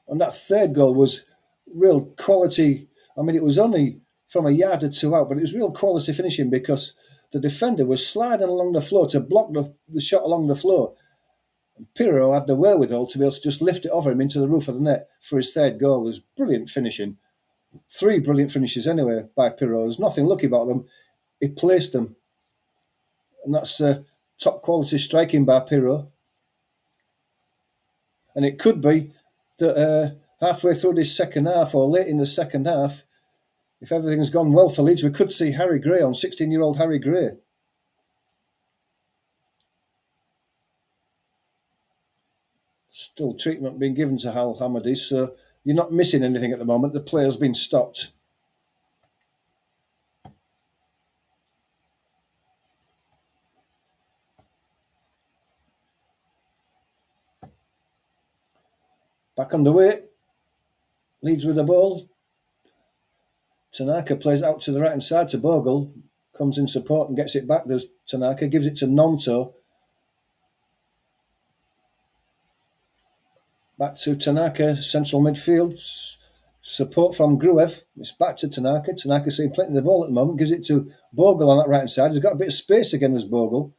And that third goal was real quality. I mean, it was only from a yard or two out, but it was real quality finishing because the defender was sliding along the floor to block the shot along the floor. And Pirro had the wherewithal to be able to just lift it over him into the roof of the net for his third goal. It was brilliant finishing. 3 brilliant finishes anyway by Pirro. There's nothing lucky about them. He placed them. And that's top quality striking by Pirro. And it could be that halfway through this second half or late in the second half, if everything's gone well for Leeds, we could see Harry Gray on 16-year-old Harry Gray. Still treatment being given to Al Hamadi, so you're not missing anything at the moment. The player's been stopped. Back on the way. Leeds with the ball. Tanaka plays out to the right-hand side to Bogle. Comes in support and gets it back. There's Tanaka. Gives it to Nonto. Back to Tanaka, central midfield. Support from Gruev. It's back to Tanaka. Tanaka seeing plenty of the ball at the moment. Gives it to Bogle on that right-hand side. He's got a bit of space again as Bogle.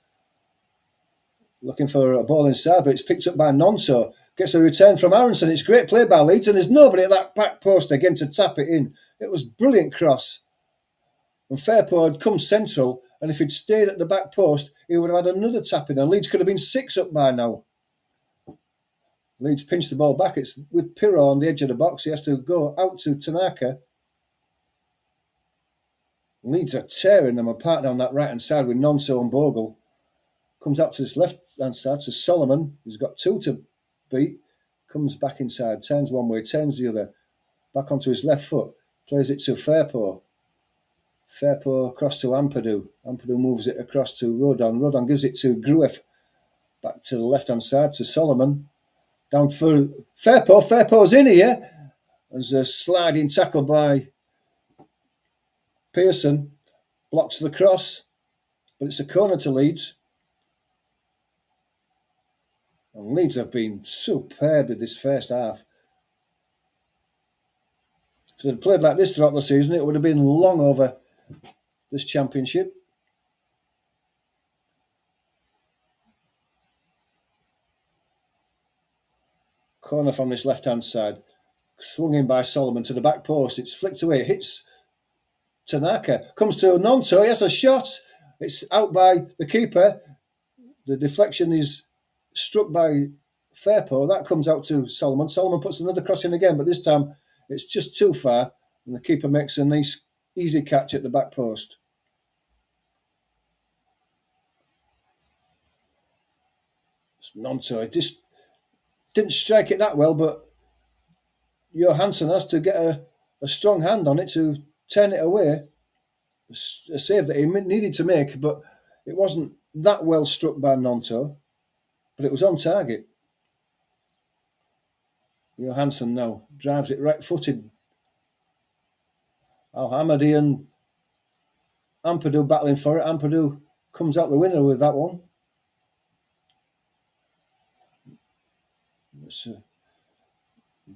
Looking for a ball inside, but it's picked up by Nonso. Gets a return from Aronson. It's great play by Leeds, and there's nobody at that back post again to tap it in. It was brilliant cross. And Fairpo had come central, and if he'd stayed at the back post, he would have had another tap in, and Leeds could have been 6 up by now. Leeds pinched the ball back. It's with Pirro on the edge of the box. He has to go out to Tanaka. Leeds are tearing them apart down that right-hand side with Nonso and Bogle. Comes out to this left-hand side to Solomon. He's got 2 to beat. Comes back inside. Turns one way, turns the other. Back onto his left foot. Plays it to Fairpo. Fairpo across to Ampadu. Ampadu moves it across to Rodon. Rodon gives it to Gruev. Back to the left-hand side to Solomon. Down for Fairpo. Fairpo's in here. There's a sliding tackle by Pearson. Blocks the cross. But it's a corner to Leeds. And Leeds have been superb in this first half. If they'd played like this throughout the season, it would have been long over this championship. Corner from this left-hand side. Swung in by Solomon to the back post. It's flicked away. It hits Tanaka. Comes to Nonto. He has a shot. It's out by the keeper. The deflection is struck by Fairpo. That comes out to Solomon. Solomon puts another cross in again, but this time it's just too far, and the keeper makes a nice, easy catch at the back post. It's Nonto. It just didn't strike it that well, but Johansson has to get a strong hand on it to turn it away. A save that he needed to make, but it wasn't that well struck by Nonto. But it was on target. Johansson now drives it right-footed. Al Hamadi and Ampadu battling for it. Ampadu comes out the winner with that one. It's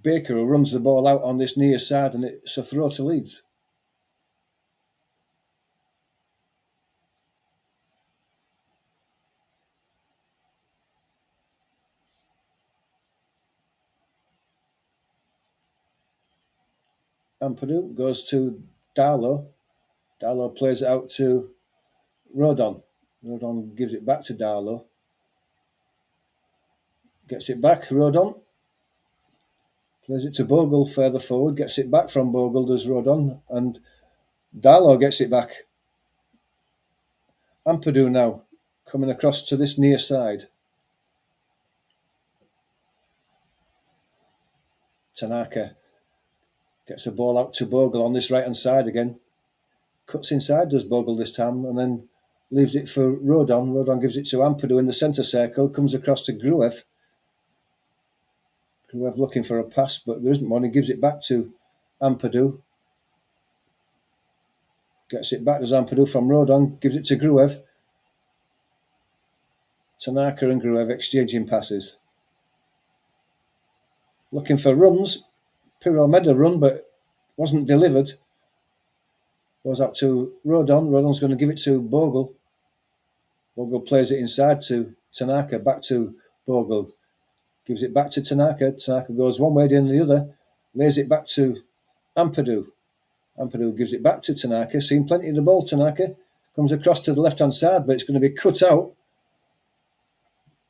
Baker who runs the ball out on this near side, and it's a throw to Leeds. Ampadu goes to Darlow. Darlow plays it out to Rodon. Rodon gives it back to Darlow. Gets it back, Rodon. Plays it to Bogle further forward. Gets it back from Bogle, does Rodon. And Darlow gets it back. Ampadu now coming across to this near side. Tanaka gets a ball out to Bogle on this right-hand side again. Cuts inside, does Bogle this time, and then leaves it for Rodon. Rodon gives it to Ampadu in the centre circle, comes across to Gruev. Gruev looking for a pass, but there isn't one. He gives it back to Ampadu. Gets it back to Ampadu from Rodon, gives it to Gruev. Tanaka and Gruev exchanging passes. Looking for runs. Pirro made a run, but wasn't delivered. Goes out to Rodon. Rodon's going to give it to Bogle. Bogle plays it inside to Tanaka, back to Bogle. Gives it back to Tanaka. Tanaka goes one way, then the other. Lays it back to Ampadu. Ampadu gives it back to Tanaka. Seen plenty of the ball, Tanaka. Comes across to the left-hand side, but it's going to be cut out.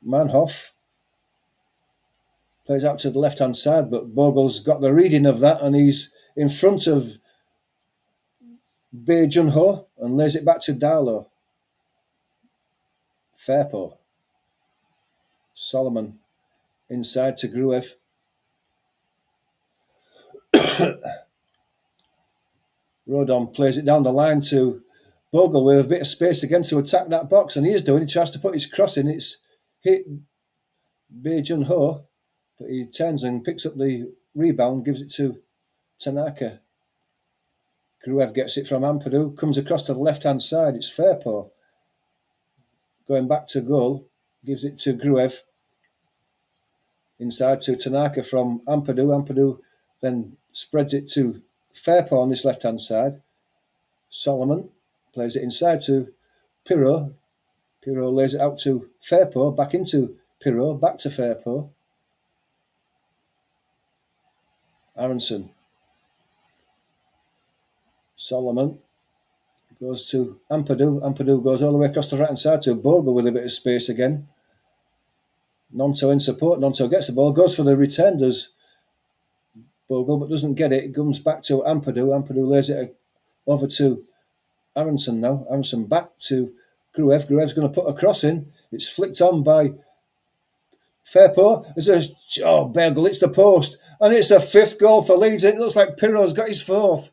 Manhoff plays out to the left-hand side, but Bogle's got the reading of that, and he's in front of Bae Jun-ho and lays it back to Darlow. Fairpo. Solomon inside to Gruev. Rodon plays it down the line to Bogle with a bit of space again to attack that box, and he is doing. He tries to put his cross in. It's hit Bae Jun-ho, but he turns and picks up the rebound, gives it to Tanaka. Gruev gets it from Ampadu, comes across to the left-hand side. It's Fairpo. Going back to goal, gives it to Gruev. Inside to Tanaka from Ampadu. Ampadu then spreads it to Fairpo on this left-hand side. Solomon plays it inside to Pirro. Pirro lays it out to Fairpo, back into Pirro, back to Fairpo. Aronson. Solomon goes to Ampadu. Ampadu goes all the way across the right-hand side to Bogle with a bit of space again. Nonto in support. Nonto gets the ball, goes for the return, does Bogle, but doesn't get it. It comes back to Ampadu. Ampadu lays it over to Aronson now. Aronson back to Gruev. Gruev's going to put a cross in. It's flicked on by Fairpo. Bogle hits the post. And it's a fifth goal for Leeds. It looks like Pirro's got his fourth.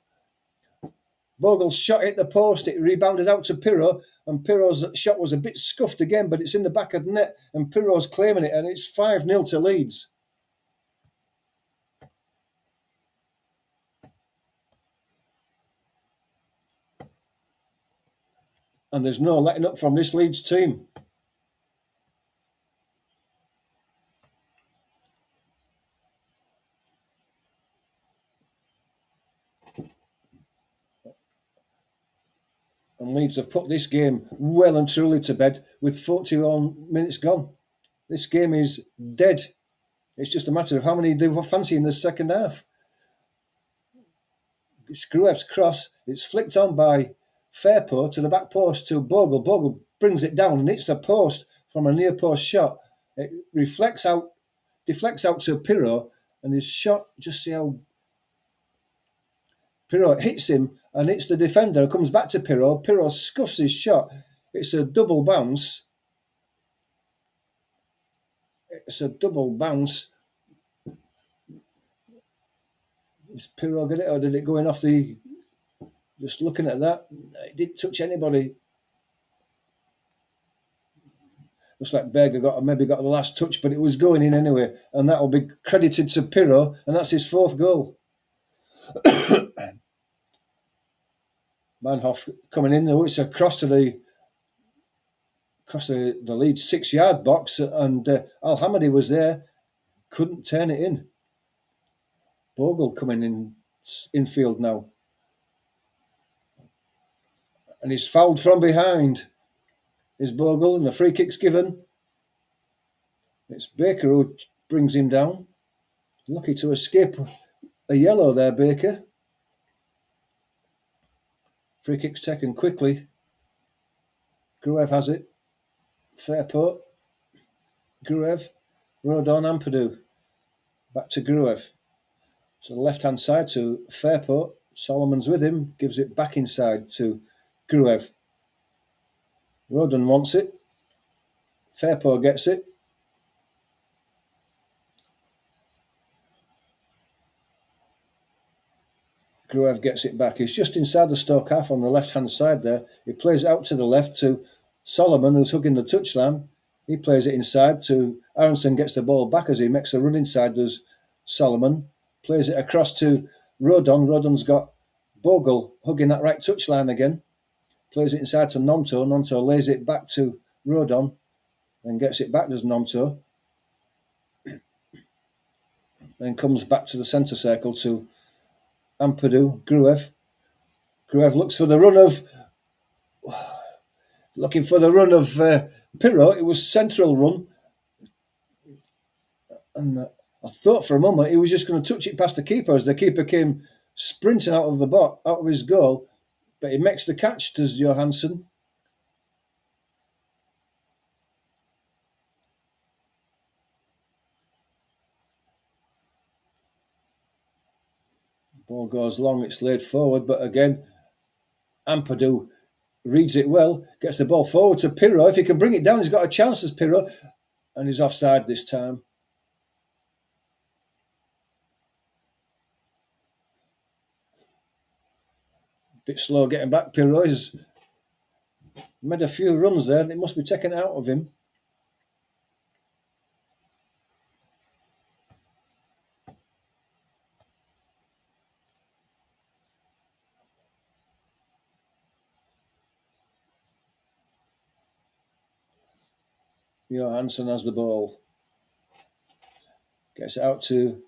Bogle's shot hit the post. It rebounded out to Pirro. And Pirro's shot was a bit scuffed again, but it's in the back of the net. And Pirro's claiming it. And it's 5-0 to Leeds. And there's no letting up from this Leeds team. And Leeds have put this game well and truly to bed with 41 minutes gone. This game is dead. It's just a matter of how many they fancy in the second half. It's Gruev's cross. It's flicked on by Fairpo to the back post to Bogle. Bogle brings it down and hits the post from a near post shot. It deflects out to Pirro, and his shot, just see how Pirro hits him and hits the defender, comes back to Pirro. Pirro scuffs his shot. It's a double bounce. Is Pirro get it, or did it go in off the... Just looking at that, it didn't touch anybody. Looks like Berger maybe got the last touch, but it was going in anyway, and that will be credited to Pirro, and that's his fourth goal. Manhoff coming in, though. It's across the Leeds 6-yard box, and Al Hamadi was there, couldn't turn it in. Bogle coming in field now. And he's fouled from behind. Is Bogle, and the free kick's given. It's Baker who brings him down. Lucky to escape a yellow there, Baker. Free kick's taken quickly. Gruev has it. Fairpo. Gruev. Rodon Ampadu. Back to Gruev. To the left-hand side to Fairpo. Solomon's with him. Gives it back inside to Gruev. Rodon wants it. Fairpo gets it. Gruev gets it back. He's just inside the Stoke half on the left-hand side there. He plays it out to the left to Solomon, who's hugging the touchline. He plays it inside to Aronson, gets the ball back as he makes a run inside, does Solomon. Plays it across to Rodon. Rodon's got Bogle hugging that right touchline again. Plays it inside to Nonto. Nonto lays it back to Rodon and gets it back, does Nonto. Then comes back to the centre circle to Ampadu, Gruev. Gruev looks for the run of... Looking for the run of Pirro. It was central run. And I thought for a moment he was just going to touch it past the keeper as the keeper came sprinting out of his goal. But he makes the catch, does Johansson. Ball goes long, it's laid forward, but again, Ampadu reads it well, gets the ball forward to Pirro. If he can bring it down, he's got a chance as Pirro, and he's offside this time. Bit slow getting back. Pirro has made a few runs there, and it must be taken out of him. Johansson has the ball. Gets it out to...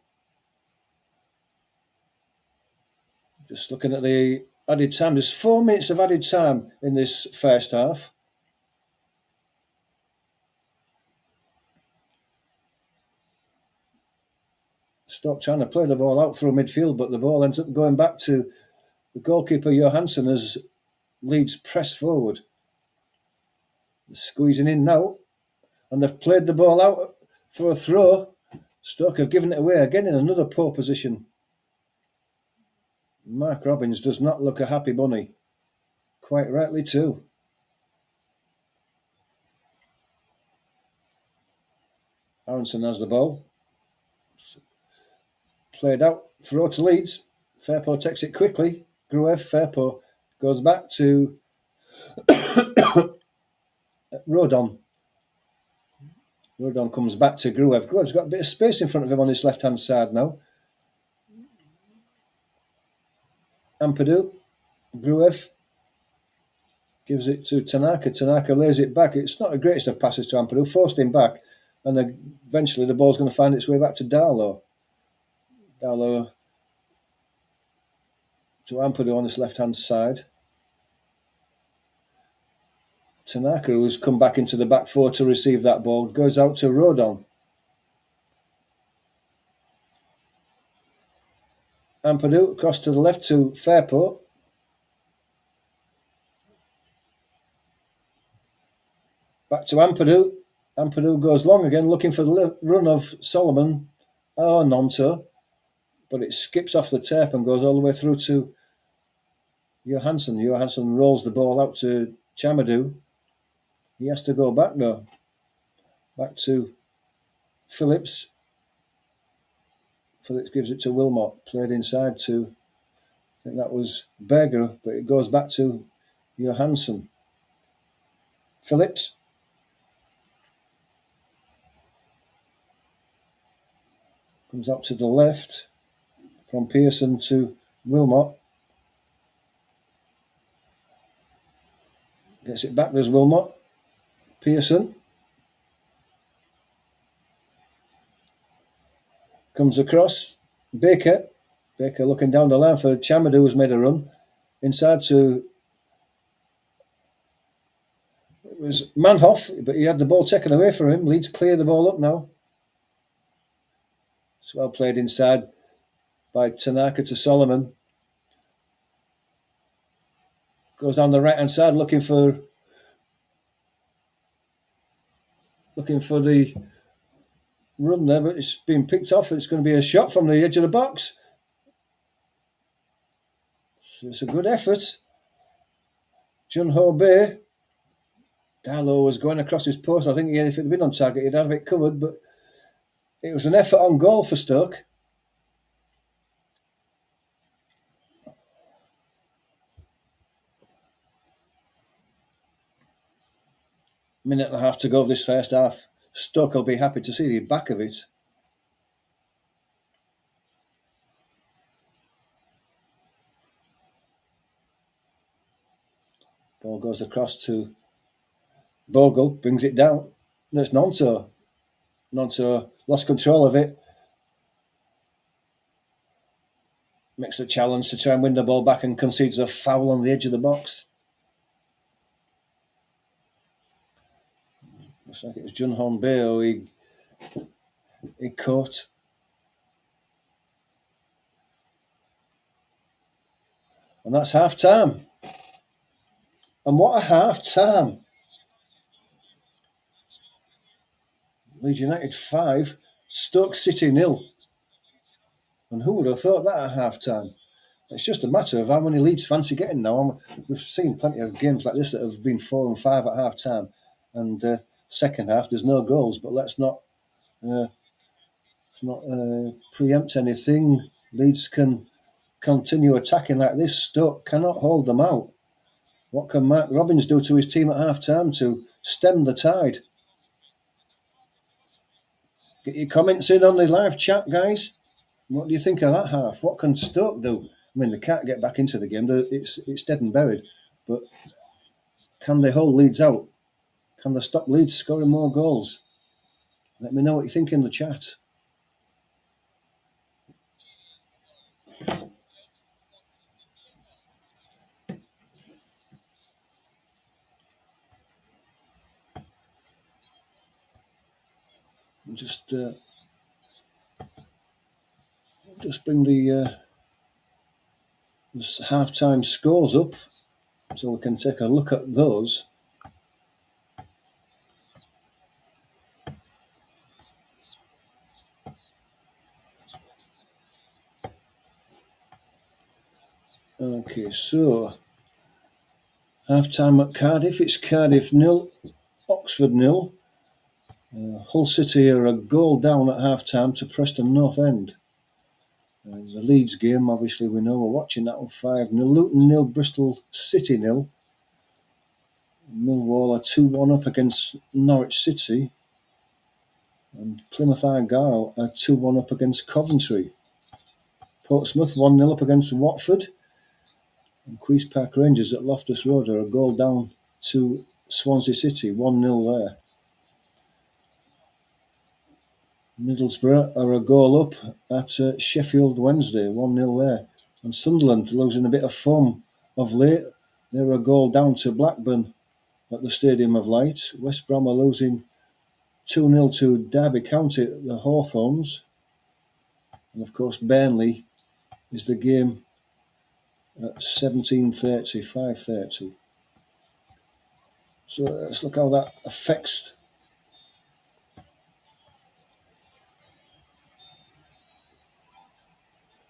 Just looking at the added time. There's 4 minutes of added time in this first half. Stoke trying to play the ball out through midfield, but the ball ends up going back to the goalkeeper Johansson as Leeds press forward. They're squeezing in now, and they've played the ball out for a throw. Stoke have given it away again in another poor position. Mark Robbins does not look a happy bunny. Quite rightly too. Aronson has the ball. Played out, throw to Leeds. Firpo takes it quickly. Gruev, Firpo goes back to Rodon. Rodon comes back to Gruev. Gruev's got a bit of space in front of him on his left-hand side now. Ampadu, Gruev gives it to Tanaka. Tanaka lays it back. It's not the greatest of passes to Ampadu. Forced him back, and eventually the ball's going to find its way back to Darlow. Darlow to Ampadu on his left-hand side. Tanaka, who's come back into the back four to receive that ball, goes out to Rodon. Ampadu across to the left to Firpo. Back to Ampadu. Ampadu goes long again, looking for the run of Solomon. Oh, Nonto. But it skips off the tape and goes all the way through to Johansson. Johansson rolls the ball out to Chamadou. He has to go back though. Back to Phillips. Phillips gives it to Wilmot. Played inside to, I think that was Berger, but it goes back to Johansson. Phillips. Comes out to the left. From Pearson to Wilmot. Gets it back, there's Wilmot. Pearson. Comes across. Baker. Baker looking down the line for Chamadou, who's made a run. Inside to... It was Manhoff, but he had the ball taken away from him. Leeds clear the ball up now. It's well played inside by Tanaka to Solomon. Goes down the right-hand side looking for the run there, but it's been picked off. It's going to be a shot from the edge of the box. So it's a good effort. Jun Ho Bei. Darlow was going across his post. I think if it had been on target, he'd have it covered, but it was an effort on goal for Stoke. Minute and a half to go of this first half. Stoke will be happy to see the back of it. Ball goes across to Bogle, brings it down. No, it's Nonto. Nonto lost control of it. Makes a challenge to try and win the ball back and concedes a foul on the edge of the box. Looks like it was Jun Hon Bayo he caught. And that's half time. And what a half time. Leeds United 5, Stoke City 0. And who would have thought that at half time? It's just a matter of how many Leeds fancy getting now. We've seen plenty of games like this that have been 4 and 5 at half time. And second half, there's no goals, but let's not preempt anything. Leeds can continue attacking like this. Stoke cannot hold them out. What can Mark Robbins do to his team at half time to stem the tide? Get your comments in on the live chat, guys. What do you think of that half? What can Stoke do? I mean, they can't get back into the game. It's dead and buried. But can they hold Leeds out? Can they stop Leeds scoring more goals? Let me know what you think in the chat. Just bring the half-time scores up so we can take a look at those. Okay, so half-time at Cardiff, it's Cardiff 0, Oxford 0. Hull City are a goal down at half-time to Preston North End. The Leeds game, obviously, we know we're watching that one 5-0. Luton 0, Bristol City 0. Millwall are 2-1 up against Norwich City. And Plymouth Argyle are 2-1 up against Coventry. Portsmouth 1-0 up against Watford. And Queen's Park Rangers at Loftus Road are a goal down to Swansea City, 1-0 there. Middlesbrough are a goal up at Sheffield Wednesday, 1-0 there. And Sunderland losing a bit of form of late. They're a goal down to Blackburn at the Stadium of Light. West Brom are losing 2-0 to Derby County at the Hawthorns. And of course, Burnley is the game at 17:30, 5:30. So let's look how that affects.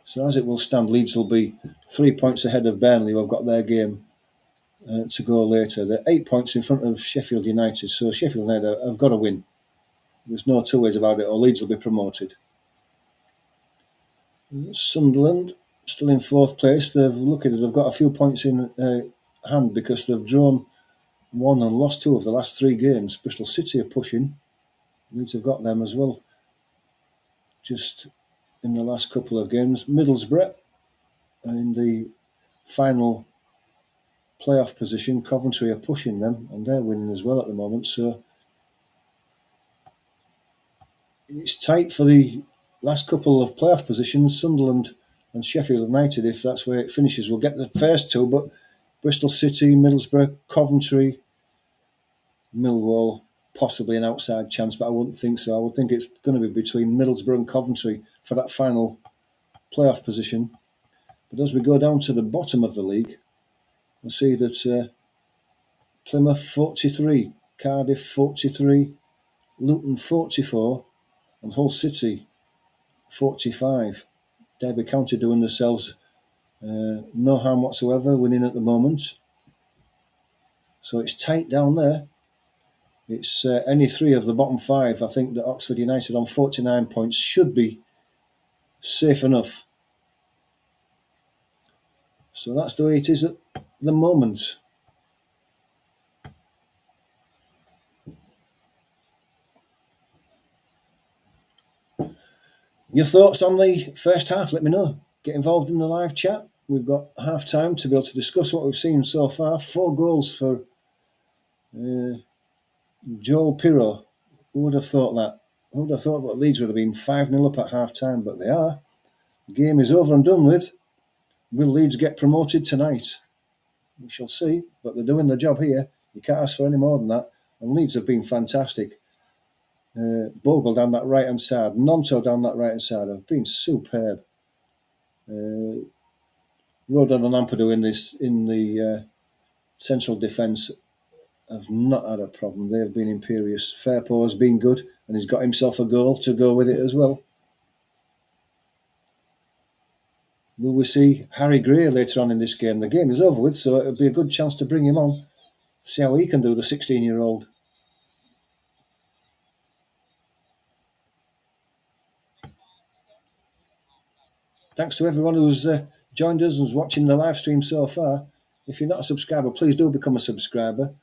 So as it will stand, Leeds will be 3 points ahead of Burnley, who have got their game to go later. They're 8 points in front of Sheffield United, so Sheffield United have got to win. There's no two ways about it, or Leeds will be promoted. Sunderland still in fourth place. They've got a few points in hand because they've drawn 1 and lost 2 of the last 3 games. Bristol City are pushing. Leeds have got them as well. Just in the last couple of games, Middlesbrough in the final playoff position. Coventry are pushing them, and they're winning as well at the moment. So it's tight for the last couple of playoff positions. Sunderland and Sheffield United, if that's where it finishes, will get the first 2. But Bristol City, Middlesbrough, Coventry, Millwall, possibly an outside chance, but I wouldn't think so. I would think it's going to be between Middlesbrough and Coventry for that final playoff position. But as we go down to the bottom of the league, we'll see that Plymouth 43, Cardiff 43, Luton 44, and Hull City 45. Derby County doing themselves no harm whatsoever, winning at the moment. So it's tight down there. It's any 3 of the bottom 5. I think that Oxford United on 49 points should be safe enough. So that's the way it is at the moment. Your thoughts on the first half, let me know. Get involved in the live chat. we've got half time to be able to discuss what we've seen so far. 4 goals for Joel Pirro. Who would have thought that? Who would have thought that Leeds would have been 5-0 up at half time, but they are. The game is over and done with. Will Leeds get promoted tonight? We shall see, but they're doing the job here. You can't ask for any more than that. And Leeds have been fantastic. Bogle down that right-hand side, Nonto down that right-hand side have been superb. Rodon and Ampadu in the central defence have not had a problem. They've been imperious. Fairpo has been good, and he's got himself a goal to go with it as well. Will we see Harry Gray later on in this game? The game is over with, so it'll be a good chance to bring him on. See how he can do, the 16-year-old. Thanks to everyone who's joined us and is watching the live stream so far. If you're not a subscriber, please do become a subscriber.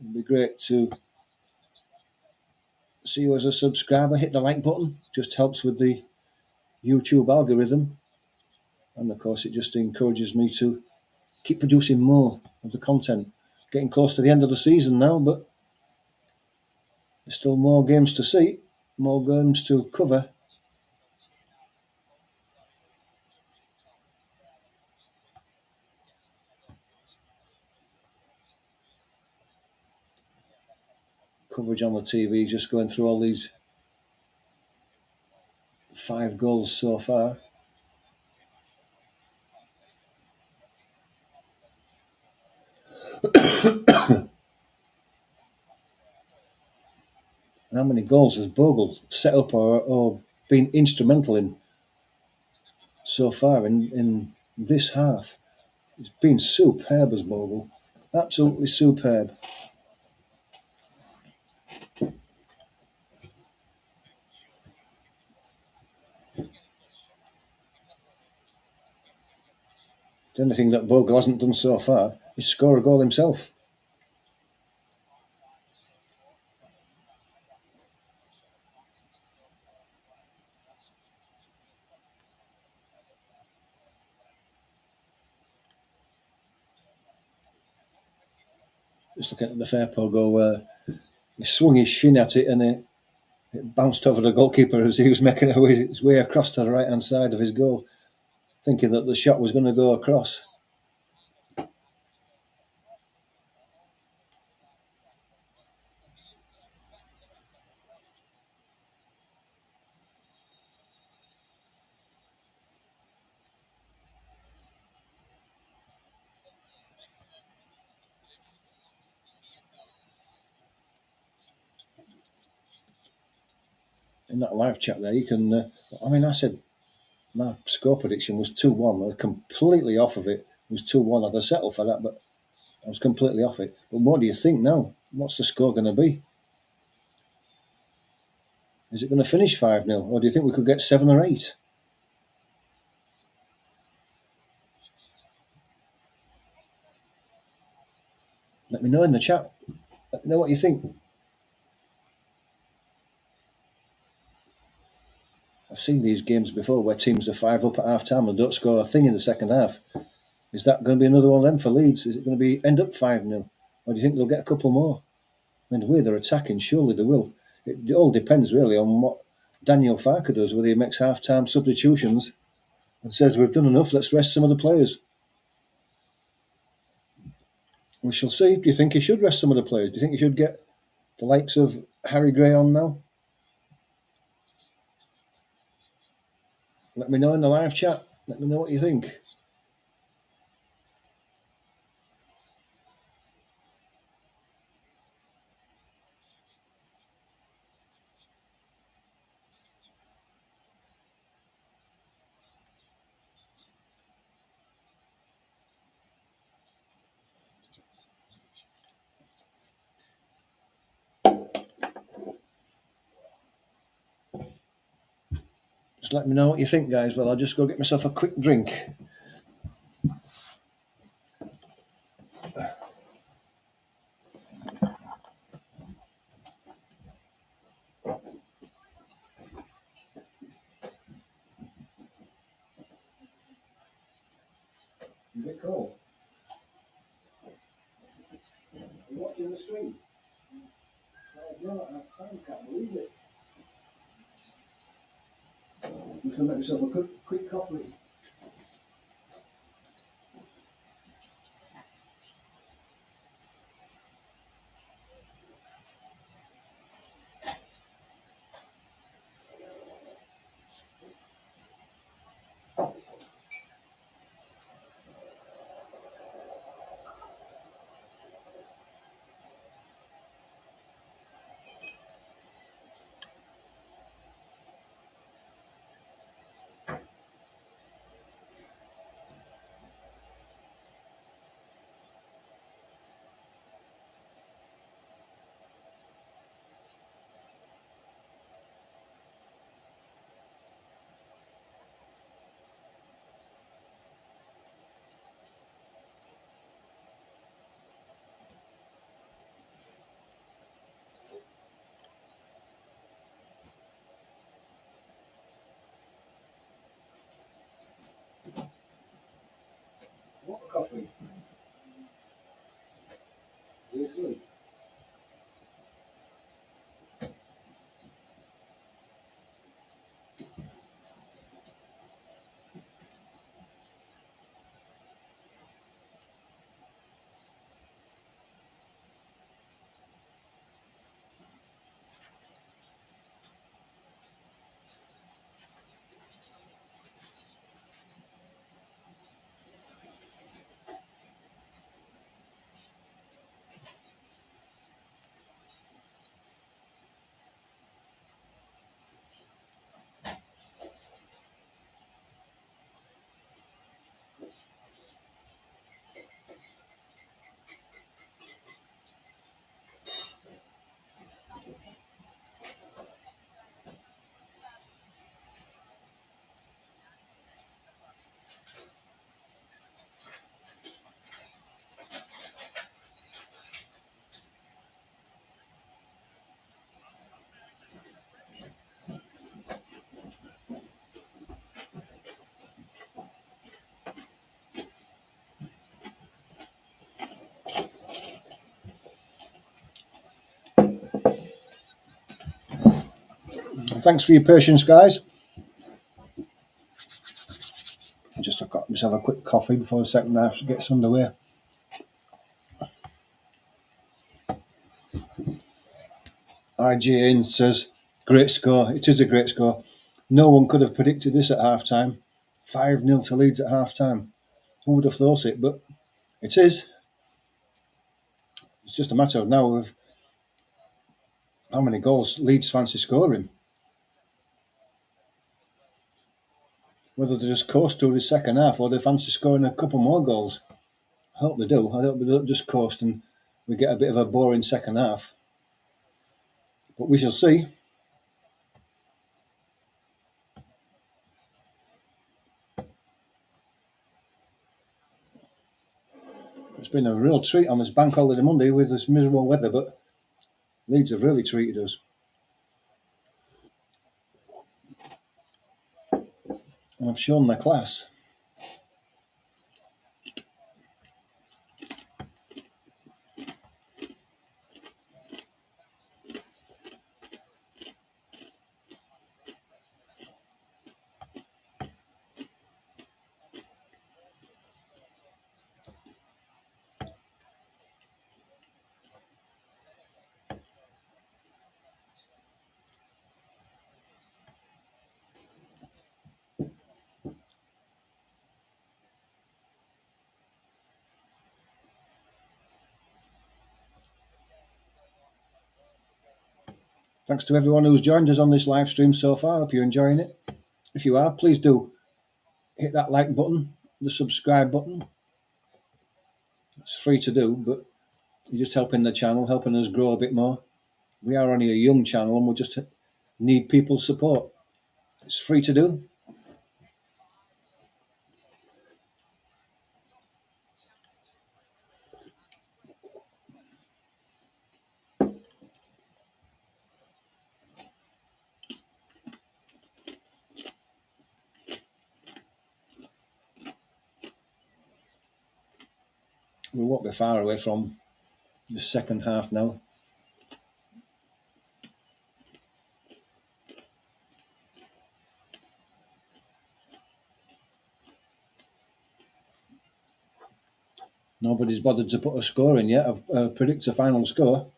It'd be great to see you as a subscriber. Hit the like button. Just helps with the YouTube algorithm. And of course, it just encourages me to keep producing more of the content. Getting close to the end of the season now, but there's still more games to see, more games to cover. Coverage on the TV, just going through all these 5 goals so far. How many goals has Bogle set up or been instrumental in so far in this half? It's been superb as Bogle. Absolutely superb. The only thing that Bogle hasn't done so far is score a goal himself. Just looking at the Fairpo goal where he swung his shin at it and it bounced over the goalkeeper as he was making his way across to the right-hand side of his goal, thinking that the shot was going to go across. In that live chat there, you can... I said my score prediction was 2-1. I was completely off of it. It was 2-1. I'd have settled for that, but I was completely off it. But what do you think now? What's the score going to be? Is it going to finish 5-0? Or do you think we could get 7 or 8? Let me know in the chat. Let me know what you think. I've seen these games before where teams are 5 up at half time and don't score a thing in the second half. Is that going to be another one of them for Leeds? Is it going to be end up 5-0? Or do you think they'll get a couple more? I mean, the way they're attacking, surely they will. It all depends really on what Daniel Farker does, whether he makes half-time substitutions and says, we've done enough, let's rest some of the players. We shall see. Do you think he should rest some of the players? Do you think he should get the likes of Harry Gray on now? Let me know in the live chat. Let me know what you think. Just let me know what you think, guys. Well, I'll just go get myself a quick drink. Is it cold? Are you watching the screen? I don't have time, can't believe it. I'm just going to make myself a quick coffee. What coffee? Seriously? Thanks for your patience, guys. I've got myself a quick coffee before the second half gets underway. IGN says, great score. It is a great score. No one could have predicted this at half time. 5-0 to Leeds at half time. Who would have thought it? But it is. It's just a matter of now of how many goals Leeds fancy scoring. Whether they just coast through the second half or they fancy scoring a couple more goals. I hope they do. I hope they don't just coast and we get a bit of a boring second half. But we shall see. It's been a real treat on this bank holiday Monday with this miserable weather, but Leeds have really treated us. And have shown their class. Thanks to everyone who's joined us on this live stream so far. I hope you're enjoying it. If you are, please do hit that like button, the subscribe button. It's free to do, but you're just helping the channel, helping us grow a bit more. We are only a young channel and we just need people's support. It's free to do. We won't be far away from the second half now. Nobody's bothered to put a score in yet. Predict a final score.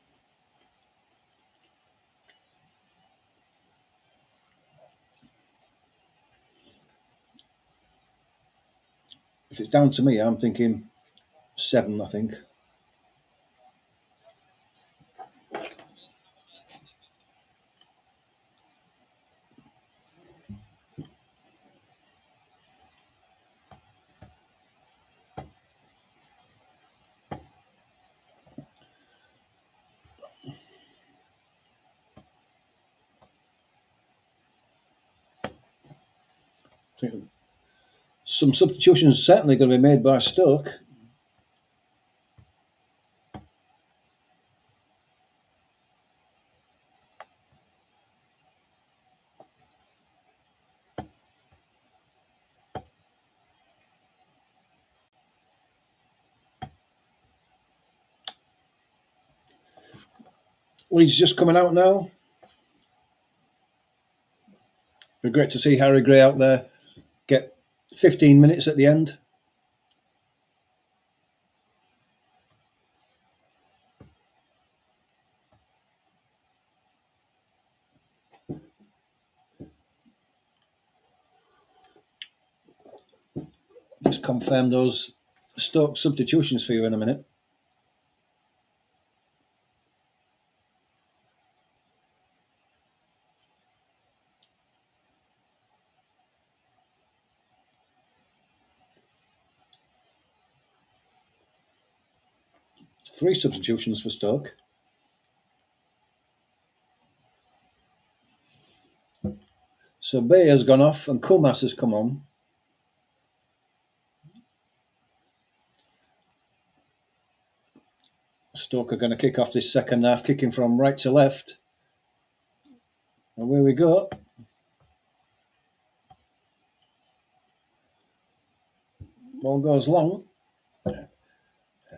If it's down to me, I'm thinking 7, I think. Some substitutions certainly going to be made by Stoke. Leeds just coming out now. Be great to see Harry Gray out there get 15 minutes at the end. Just confirm those Stoke substitutions for you in a minute. Three substitutions for Stoke. So Bay has gone off and Kumas has come on. Stoke are going to kick off this second half, kicking from right to left. And away we go. Ball goes long.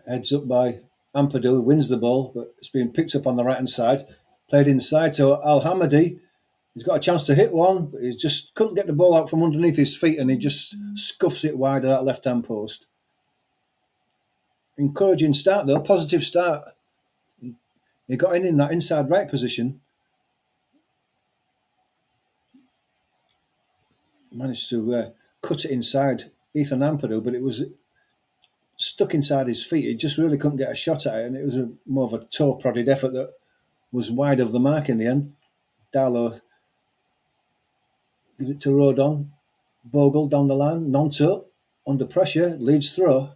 Heads up by Ampadu, wins the ball, but it's been picked up on the right-hand side. Played inside to Al-Hamadi. He's got a chance to hit one, but he just couldn't get the ball out from underneath his feet and he just scuffs it wide of that left-hand post. Encouraging start though, positive start. He got in that inside right position. Managed to cut it inside Ethan Ampadu, but it was stuck inside his feet. He just really couldn't get a shot at it, and it was more of a toe-prodded effort that was wide of the mark in the end. Darlow gives it to Rodon. Bogle down the line. Nonto under pressure. Leeds throw.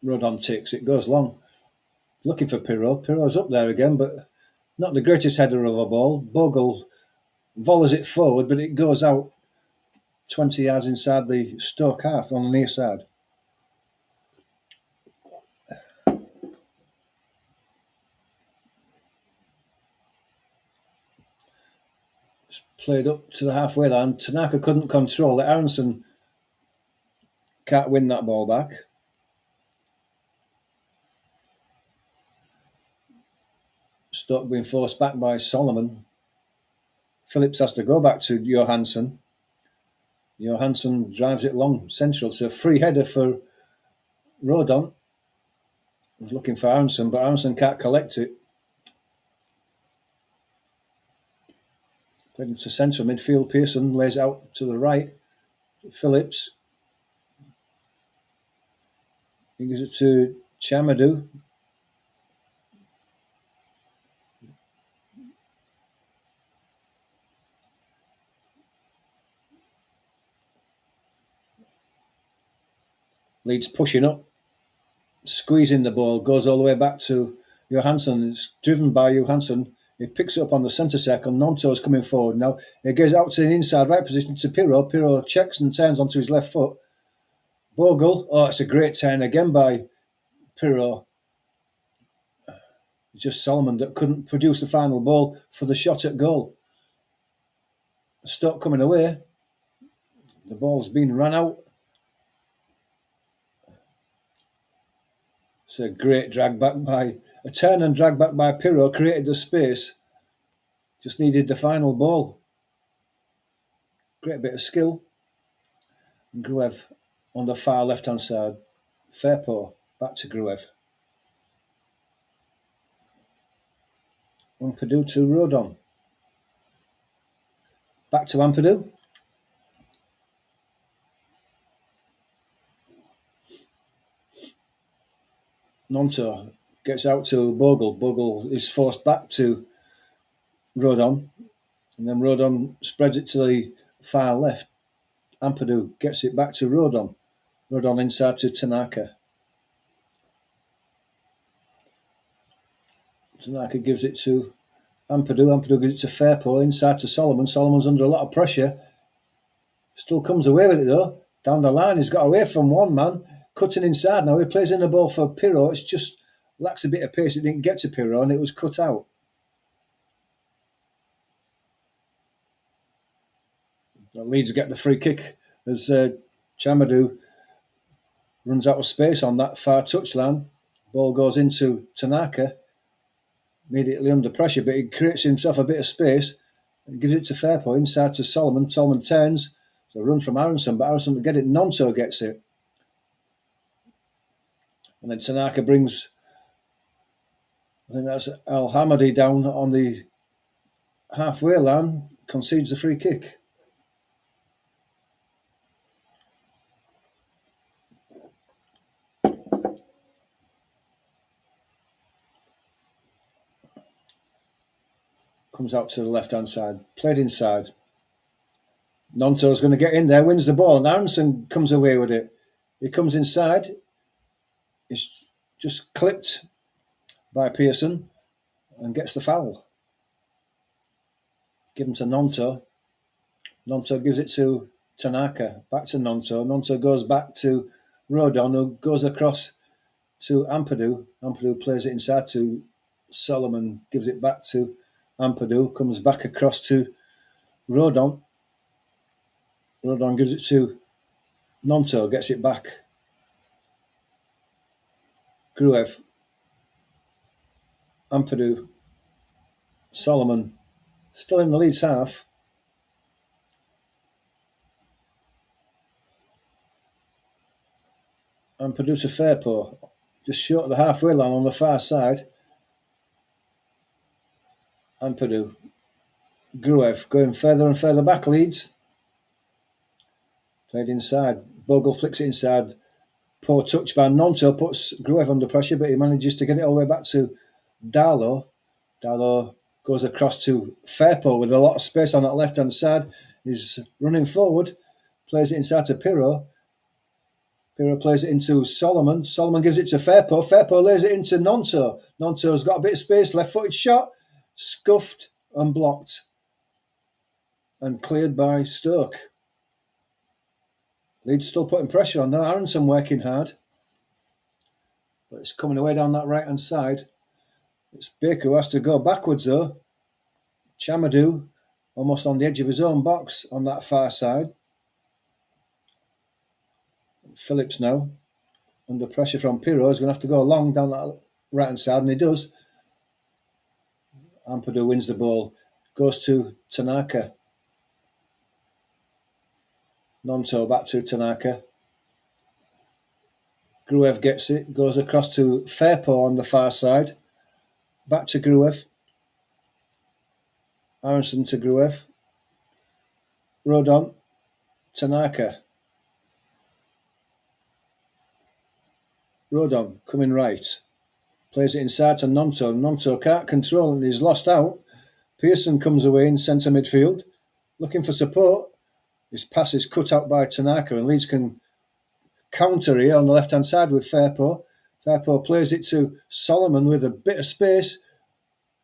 Rodon takes it. Goes long. Looking for Pirot. Pirot's up there again, but not the greatest header of a ball. Bogle volleys it forward, but it goes out 20 yards inside the Stoke half on the near side. It's played up to the halfway line. Tanaka couldn't control it. Aronson can't win that ball back. Stoke being forced back by Solomon. Phillips has to go back to Johansson. Johansson drives it long central. It's a free header for Rodon. He's looking for Aronson, but Aronson can't collect it. Played into central midfield. Pearson lays it out to the right. Phillips. He gives it to Chamadou. Leeds pushing up, squeezing the ball, goes all the way back to Johansson. It's driven by Johansson. He picks it up on the centre circle. Nonto's coming forward now. He goes out to the inside right position to Pirot. Pirot checks and turns onto his left foot. Bogle. Oh, it's a great turn again by Pirro. Just Solomon that couldn't produce the final ball for the shot at goal. Stoke coming away. The ball's been run out. It's a great drag back by a turn and drag back by Pirro, created the space. Just needed the final ball. Great bit of skill. Gruev on the far left-hand side. Fairpo back to Gruev. Ampadu to Rodon. Back to Ampadu. Nonto gets out to Bogle. Bogle is forced back to Rodon. And then Rodon spreads it to the far left. Ampadu gets it back to Rodon. Rodon inside to Tanaka. Tanaka gives it to Ampadu. Ampadu gives it to Fairpo inside to Solomon. Solomon's under a lot of pressure. Still comes away with it though. Down the line, he's got away from one man. Cutting inside now. He plays in the ball for Pirro. It's just lacks a bit of pace. It didn't get to Pirro and it was cut out. Leeds get the free kick as Chamadou runs out of space on that far touchline. Ball goes into Tanaka. Immediately under pressure, but he creates himself a bit of space and gives it to Fairpo inside to Solomon. Solomon turns. It's a run from Aronson, but Aronson to get it. Nonto gets it. And then Tanaka brings, I think that's Al Hamadi down on the halfway line, concedes the free kick. Comes out to the left-hand side, played inside. Nonto's going to get in there, wins the ball, and Aronson comes away with it. He comes inside. He's just clipped by Pearson and gets the foul. Given to Nonto. Nonto gives it to Tanaka. Back to Nonto. Nonto goes back to Rodon, who goes across to Ampadu. Ampadu plays it inside to Solomon. Gives it back to Ampadu. Comes back across to Rodon. Rodon gives it to Nonto. Gets it back. Gruev, Ampadu, Solomon, still in the Leeds half. Ampadu to Fairpo, just short of the halfway line on the far side. Ampadu, Gruev going further and further back, Leeds. Played inside, Bogle flicks it inside. Poor touch by Nonto, puts Gruev under pressure, but he manages to get it all the way back to Darlow. Darlow goes across to Fairpo with a lot of space on that left-hand side. He's running forward, plays it inside to Pirro. Pirro plays it into Solomon. Solomon gives it to Fairpo. Fairpo lays it into Nonto. Nonto's got a bit of space, left-footed shot, scuffed and blocked and cleared by Stoke. Leeds still putting pressure on there. Aronson working hard. But it's coming away down that right-hand side. It's Baker who has to go backwards though. Chamadou almost on the edge of his own box on that far side. Phillips now, under pressure from Pirro, is going to have to go long down that right-hand side, and he does. Ampadu wins the ball. Goes to Tanaka. Nonto back to Tanaka. Gruev gets it, goes across to Fairpo on the far side. Back to Gruev. Aronson to Gruev. Rodon. Tanaka. Rodon coming right. Plays it inside to Nonto. Nonto can't control and he's lost out. Pearson comes away in centre midfield. Looking for support. His pass is cut out by Tanaka and Leeds can counter here on the left-hand side with Fairpo. Fairpo plays it to Solomon with a bit of space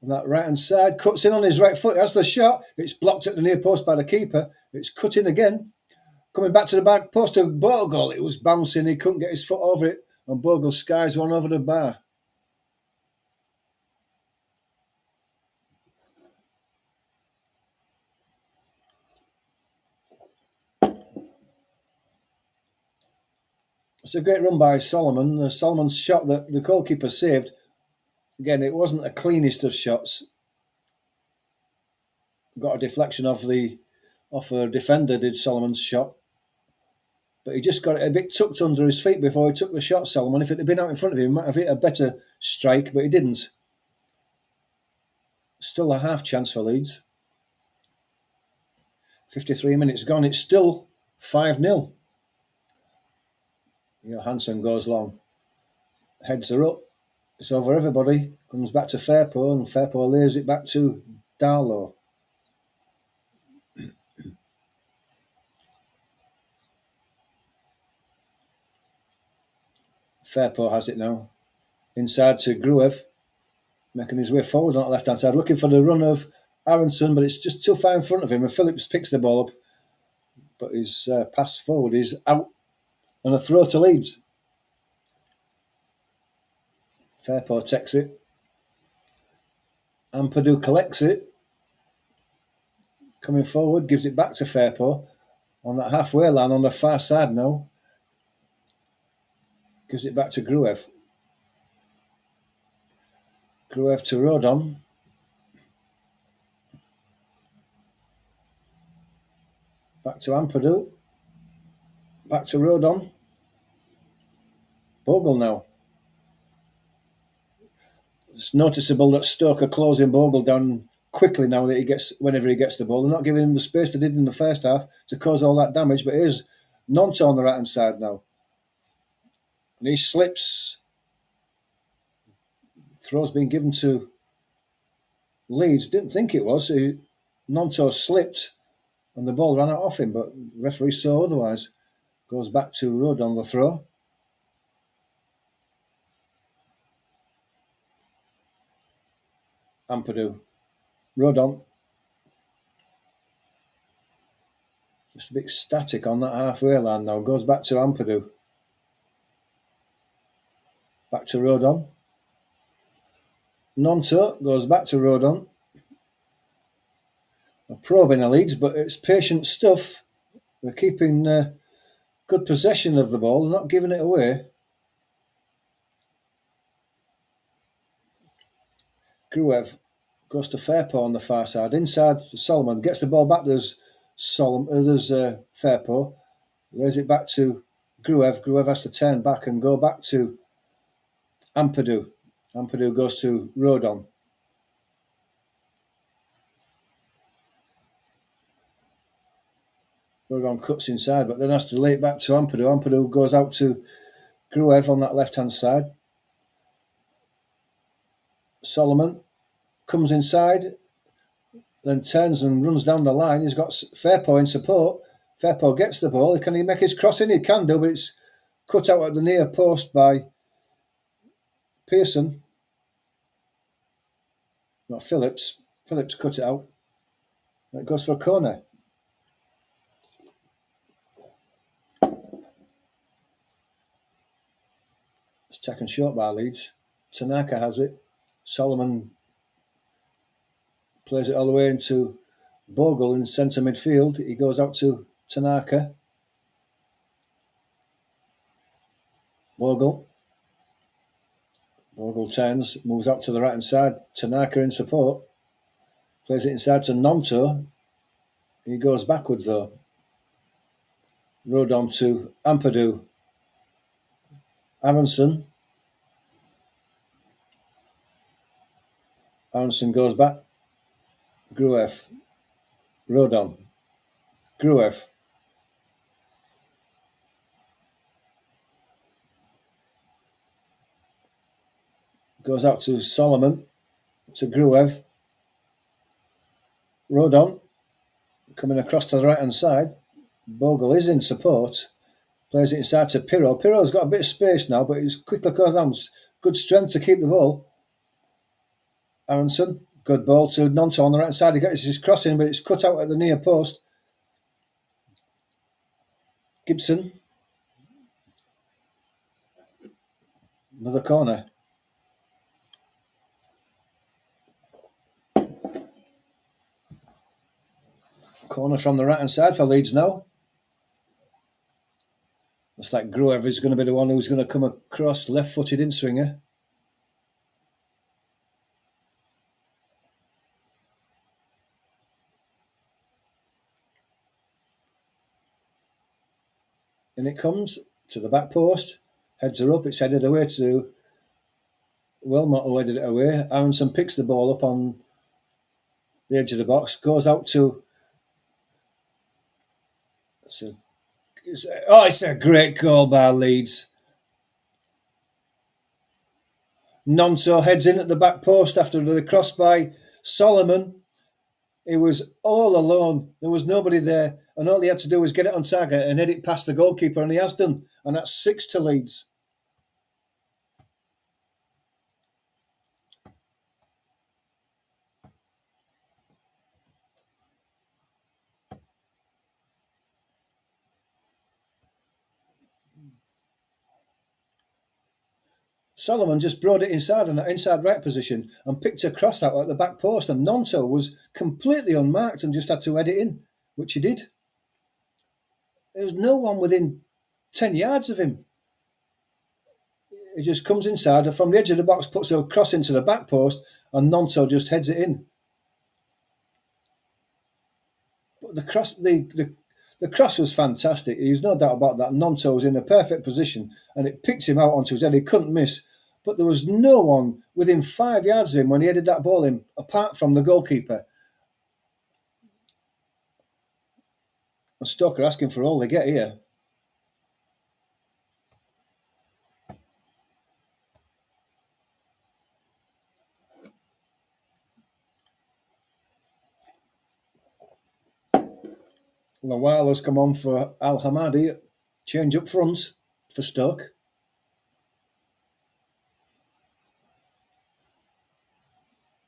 on that right-hand side. Cuts in on his right foot. That's the shot. It's blocked at the near post by the keeper. It's cut in again. Coming back to the back post of Bogle. It was bouncing. He couldn't get his foot over it. and Bogle skies one over the bar. It's a great run by Solomon. Solomon's shot that the goalkeeper saved. Again, it wasn't the cleanest of shots. Got a deflection off a defender, did Solomon's shot. But he just got it a bit tucked under his feet before he took the shot, Solomon. If it had been out in front of him, he might have hit a better strike, but he didn't. Still a half chance for Leeds. 53 minutes gone. It's still 5-0. Johansson goes long. Heads are up. It's over everybody. Comes back to Fairpo, and Fairpo lays it back to Darlow. Fairpo has it now. Inside to Gruev. Making his way forward on the left-hand side. Looking for the run of Aronson, but it's just too far in front of him. And Phillips picks the ball up. But his pass forward is out. And a throw to Leeds. Fairpo takes it. Ampadu collects it. Coming forward, gives it back to Fairpo. On that halfway line on the far side now. Gives it back to Gruev. Gruev to Rodon. Back to Ampadu. Back to Rodon. Bogle now. It's noticeable that Stoke are closing Bogle down quickly now that whenever he gets the ball. They're not giving him the space they did in the first half to cause all that damage, but here's Nonto on the right hand side now. And he slips. Throw's been given to Leeds. Didn't think it was. Nonto slipped and the ball ran out off him, but the referee saw otherwise. Goes back to Rodon the throw. Ampadu. Rodon. Just a bit static on that halfway line now. Goes back to Ampadu. Back to Rodon. Nonto goes back to Rodon. A probe in the Leeds, but it's patient stuff. They're keeping good possession of the ball, not giving it away. Gruev goes to Fairpo on the far side. Inside to Solomon. Gets the ball back. There's Fairpo. Lays it back to Gruev. Gruev has to turn back and go back to Ampadu. Ampadu goes to Rodon. Rodon cuts inside, but then has to lay it back to Ampadu. Ampadu goes out to Gruev on that left-hand side. Solomon comes inside, then turns and runs down the line. He's got Fairpo in support. Fairpo gets the ball. Can he make his crossing? He can do, but it's cut out at the near post by Pearson. Not Phillips. Phillips cut it out. It goes for a corner. It's taken short by Leeds. Tanaka has it. Solomon plays it all the way into Bogle in centre midfield. He goes out to Tanaka. Bogle turns, moves out to the right hand side. Tanaka in support. Plays it inside to Nonto. He goes backwards though. Rodon to Ampadu. Aronson. Aronson goes back. Gruev. Rodon. Gruev. Goes out to Solomon. To Gruev. Rodon. Coming across to the right hand side. Bogle is in support. Plays it inside to Pirro. Pirro's got a bit of space now, but he's quickly goes down. Good strength to keep the ball. Aronson. Good ball to Nonto on the right side. He gets his crossing, but it's cut out at the near post. Gibson. Another corner. Corner from the right-hand side for Leeds now. Looks like Gruev is going to be the one who's going to come across, left-footed in-swinger. And it comes to the back post. Heads are up. It's headed away to Wilmot, who headed it away. Aronson picks the ball up on the edge of the box. Goes out to... it's a great goal by Leeds. Nonto heads in at the back post after the cross by Solomon. He was all alone. There was nobody there. And all he had to do was get it on target and head it past the goalkeeper. And he has done. And that's 6 to Leeds. Solomon just brought it inside in that inside right position and picked a cross out at the back post, and Nonto was completely unmarked and just had to head it in, which he did. There was no one within 10 yards of him. He just comes inside and from the edge of the box, puts a cross into the back post, and Nonto just heads it in. But the cross was fantastic. There's no doubt about that. Nonto was in a perfect position and it picked him out onto his head. He couldn't miss. But there was no one within 5 yards of him when he headed that ball in, apart from the goalkeeper. And Stoke are asking for all they get here. Lawal has come on for Al Hamadi. Change up front for Stoke.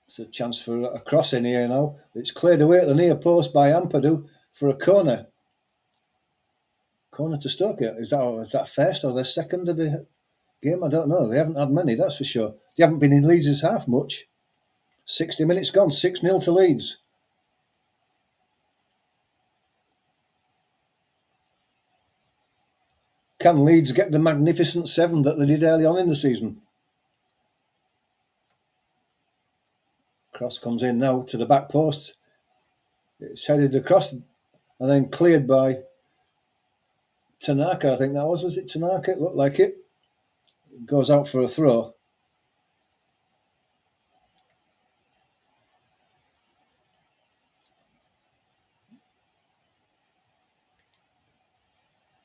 It's a chance for a cross in here now. It's cleared away at the near post by Ampadu for a corner. Corner to Stoke. Is that first or their second of the game? I don't know. They haven't had many, that's for sure. They haven't been in Leeds' half much. 60 minutes gone, 6-0 to Leeds. Can Leeds get the magnificent 7 that they did early on in the season? Cross comes in now to the back post. It's headed across and then cleared by Tanaka, I think that was. Was it Tanaka? It looked like it. Goes out for a throw.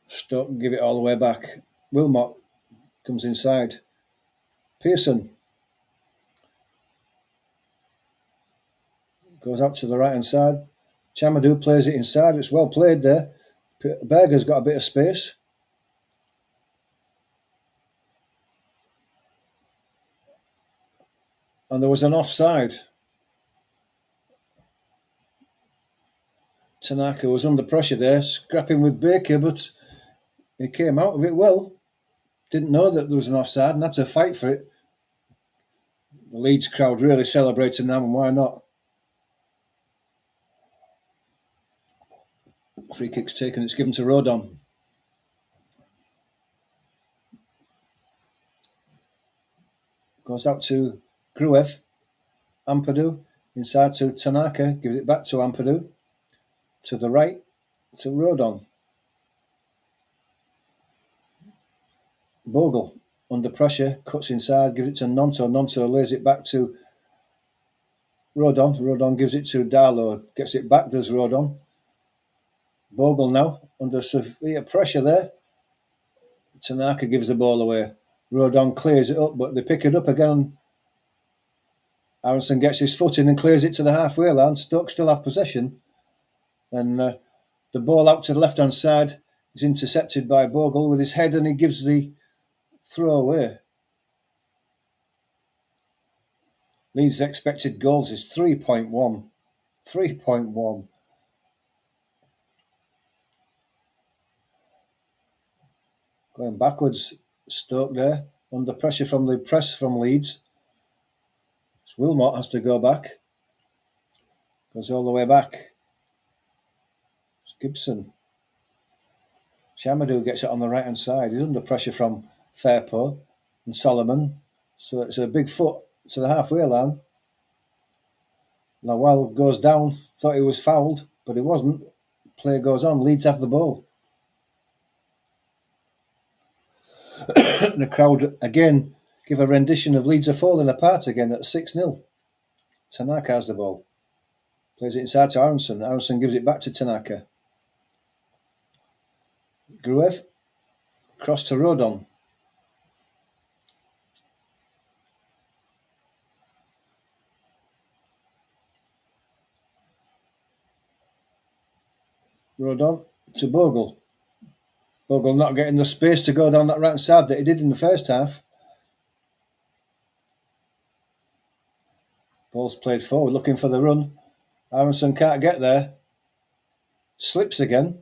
Stoke give it all the way back. Wilmot comes inside. Pearson goes out to the right hand side. Chamadou plays it inside. It's well played there. Berger's got a bit of space. And there was an offside. Tanaka was under pressure there, scrapping with Baker, but he came out of it well. Didn't know that there was an offside and had to fight for it. The Leeds crowd really celebrating them, and why not? Free kick's taken, it's given to Rodon. Goes out to Gruev. Ampadu inside to Tanaka, gives it back to Ampadu. To the right to Rodon. Bogle under pressure, cuts inside, gives it to Nonto. Nonto lays it back to Rodon. Rodon gives it to Darlow, gets it back, does Rodon. Bogle now under severe pressure there. Tanaka gives the ball away. Rodon clears it up, but they pick it up again. Aronson gets his foot in and clears it to the halfway line. Stoke still have possession. And the ball out to the left-hand side is intercepted by Bogle with his head, and he gives the throw away. Leeds' expected goals is 3.1. 3.1. Going backwards, Stoke there. under pressure from the press from Leeds. So Wilmot has to go back. Goes all the way back. It's Gibson. Shamadou gets it on the right-hand side. He's under pressure from Fairpo and Solomon. So it's a big foot to the halfway line. Lawal goes down, thought he was fouled, but he wasn't. Play goes on. Leeds have the ball. The crowd again give a rendition of Leeds are falling apart again at 6-0. Tanaka has the ball. Plays it inside to Aronson. Aronson gives it back to Tanaka. Gruev. Cross to Rodon. Rodon to Bogle. Bogle not getting the space to go down that right side that he did in the first half. Ball's played forward, looking for the run. Aronson can't get there. Slips again.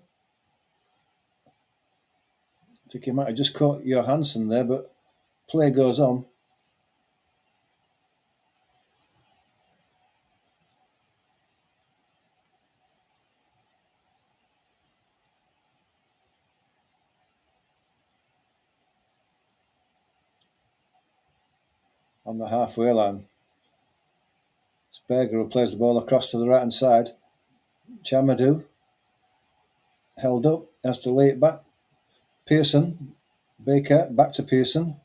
I think he might have just caught Johansson there, but play goes on. On the halfway line. It's Berger who plays the ball across to the right hand side. Chamadou held up, has to lay it back. Pearson, Baker, back to Pearson.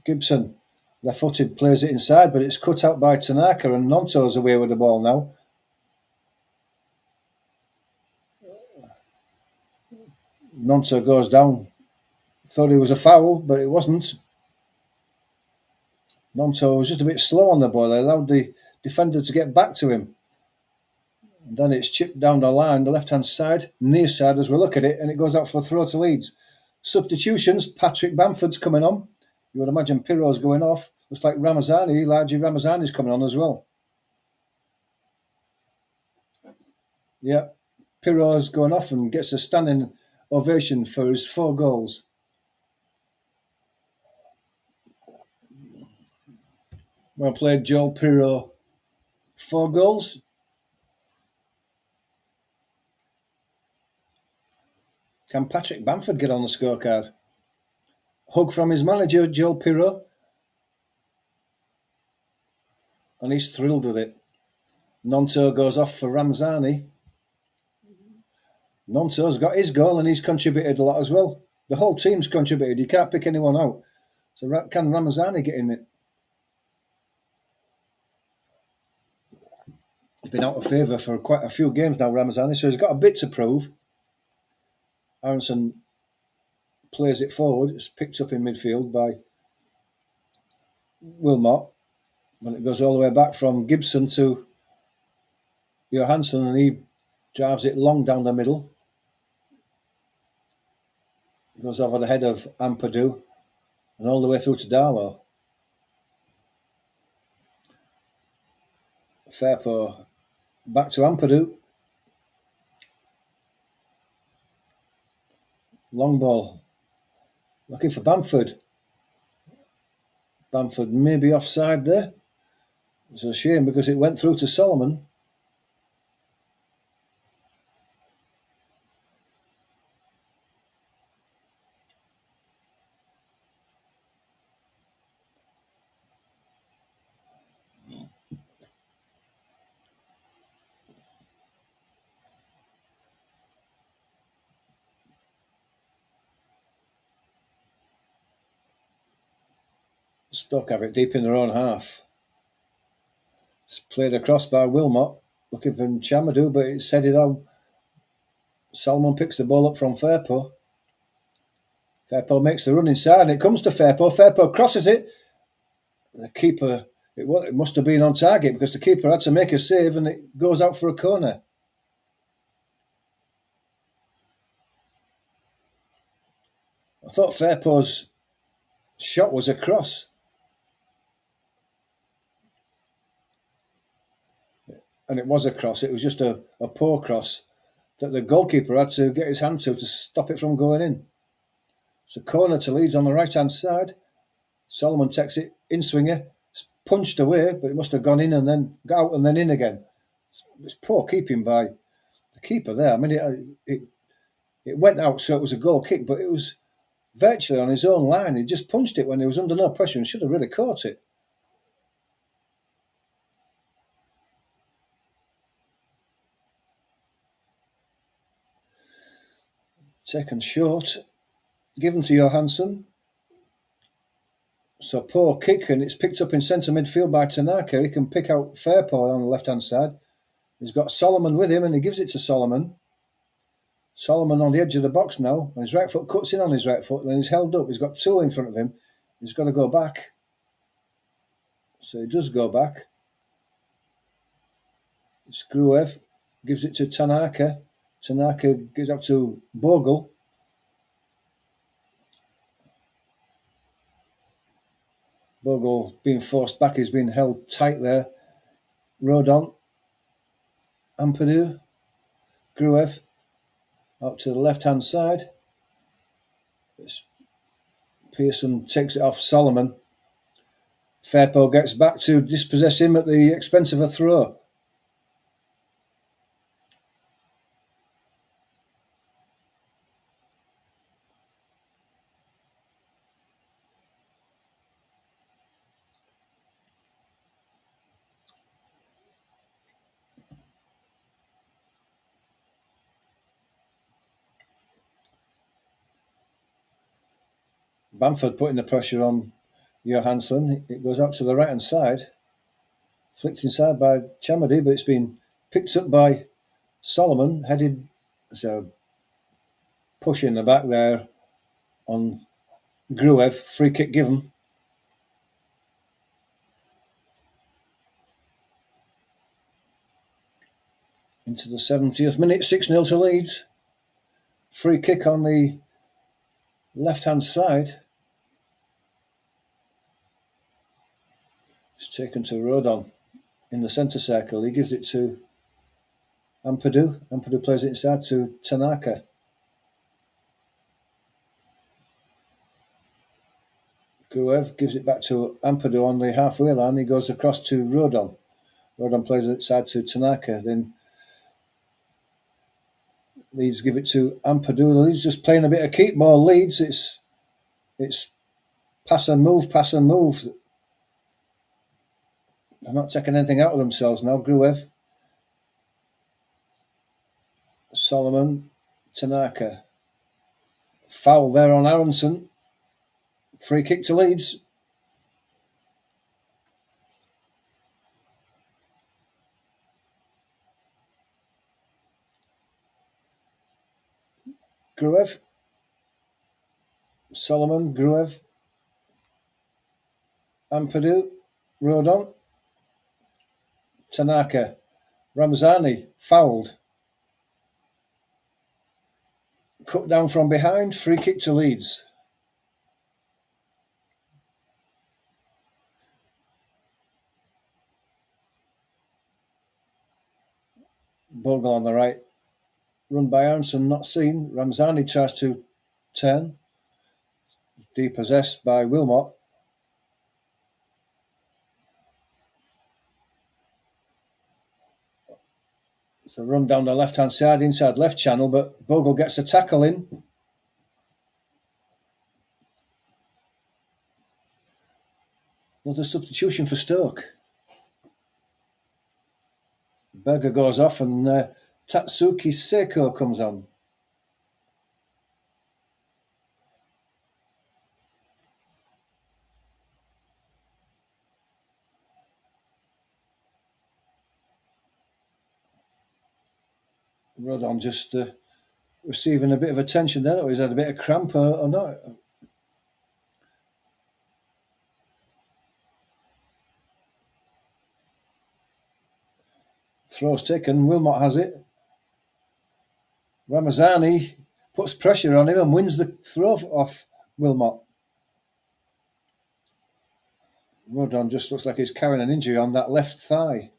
Gibson, left-footed, plays it inside, but it's cut out by Tanaka, and Nonto's away with the ball now. Nonto goes down. Thought it was a foul, but it wasn't. Nonto was just a bit slow on the ball. They allowed the defender to get back to him. And then it's chipped down the line, the left-hand side, near side as we look at it, and it goes out for a throw to Leeds. Substitutions, Patrick Bamford's coming on. You would imagine Pirro's going off. Looks like Elijah Ramazani's coming on as well. Yeah, Pirro's going off and gets a standing ovation for his 4 goals. Well played, Joel Pirro. 4 goals. Can Patrick Bamford get on the scorecard? Hug from his manager, Joel Pirro. And he's thrilled with it. Nonto goes off for Ramzani. Nonto's got his goal and he's contributed a lot as well. The whole team's contributed. You can't pick anyone out. So can Ramazani get in it? He's been out of favour for quite a few games now, Ramazani, so he's got a bit to prove. Aronson plays it forward. It's picked up in midfield by Wilmot. When it goes all the way back from Gibson to Johansson, and he drives it long down the middle. Goes over the head of Ampadu and all the way through to Darlow. Fairpo back to Ampadu. Long ball. Looking for Bamford. Bamford may be offside there. It's a shame because it went through to Solomon. Stoke have it deep in their own half. It's played across by Wilmot, looking for Chamadou, but it's headed on. Solomon picks the ball up from Fairpo. Fairpo makes the run inside, and it comes to Fairpo. Fairpo crosses it. The keeper, it must have been on target because the keeper had to make a save, and it goes out for a corner. I thought Fairpo's shot was a cross. And it was a cross. It was just a poor cross that the goalkeeper had to get his hand to stop it from going in. It's a corner to Leeds on the right-hand side. Solomon takes it, in-swinger. It's punched away, but it must have gone in and then got out and then in again. It's poor keeping by the keeper there. I mean, it went out, so it was a goal kick, but it was virtually on his own line. He just punched it when he was under no pressure and should have really caught it. Taken short, given to Johansson. So poor kick, and it's picked up in centre midfield by Tanaka. He can pick out Fairplay on the left-hand side. He's got Solomon with him, and he gives it to Solomon. Solomon on the edge of the box now, and his right foot cuts in on his right foot, and he's held up. He's got two in front of him. He's got to go back. So he does go back. Skruev gives it to Tanaka. Tanaka gives up to Bogle. Bogle being forced back. He's been held tight there. Rodon. Ampadu. Gruev. Out to the left-hand side. Pearson takes it off Solomon. Fairpo gets back to dispossess him at the expense of a throw. Bamford putting the pressure on Johansson. It goes out to the right-hand side. Flicked inside by Chamady, but it's been picked up by Solomon. Headed, so push in the back there on Gruev. Free kick given. Into the 70th minute, 6-0 to Leeds. Free kick on the left-hand side. It's taken to Rodon in the centre circle. He gives it to Ampadu. Ampadu plays it inside to Tanaka. Gruev gives it back to Ampadu on the halfway line. He goes across to Rodon. Rodon plays it inside to Tanaka. Then Leeds give it to Ampadu. Leeds just playing a bit of keep ball. Leeds, it's pass and move, pass and move. They're not taking anything out of themselves now. Gruev, Solomon, Tanaka. Foul there on Aronson. Free kick to Leeds. Gruev, Solomon, Gruev, Ampadu, Rodon, Tanaka, Ramzani, fouled. Cut down from behind, free kick to Leeds. Bogle on the right. Run by Aronson, not seen. Ramzani tries to turn. Depossessed by Wilmot. It's a run down the left-hand side, inside left channel, but Bogle gets a tackle in. Another substitution for Stoke. Berger goes off and Tatsuki Seiko comes on. Rodon just receiving a bit of attention there, or he's had a bit of cramp or not. Throw's taken, Wilmot has it. Ramazani puts pressure on him and wins the throw off Wilmot. Rodon just looks like he's carrying an injury on that left thigh.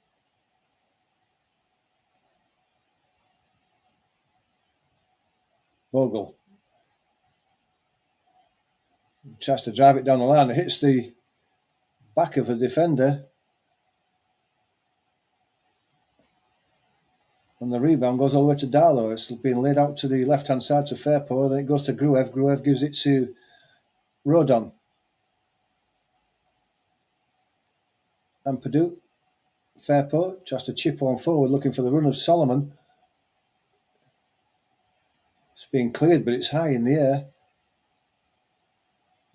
Bogle. tries to drive it down the line. It hits the back of a defender. And the rebound goes all the way to Darlow. It's been laid out to the left-hand side to Fairport. Then it goes to Gruev. Gruev gives it to Rodon. Ampadu. Fairport tries to chip one forward, looking for the run of Solomon. It's being cleared, but it's high in the air.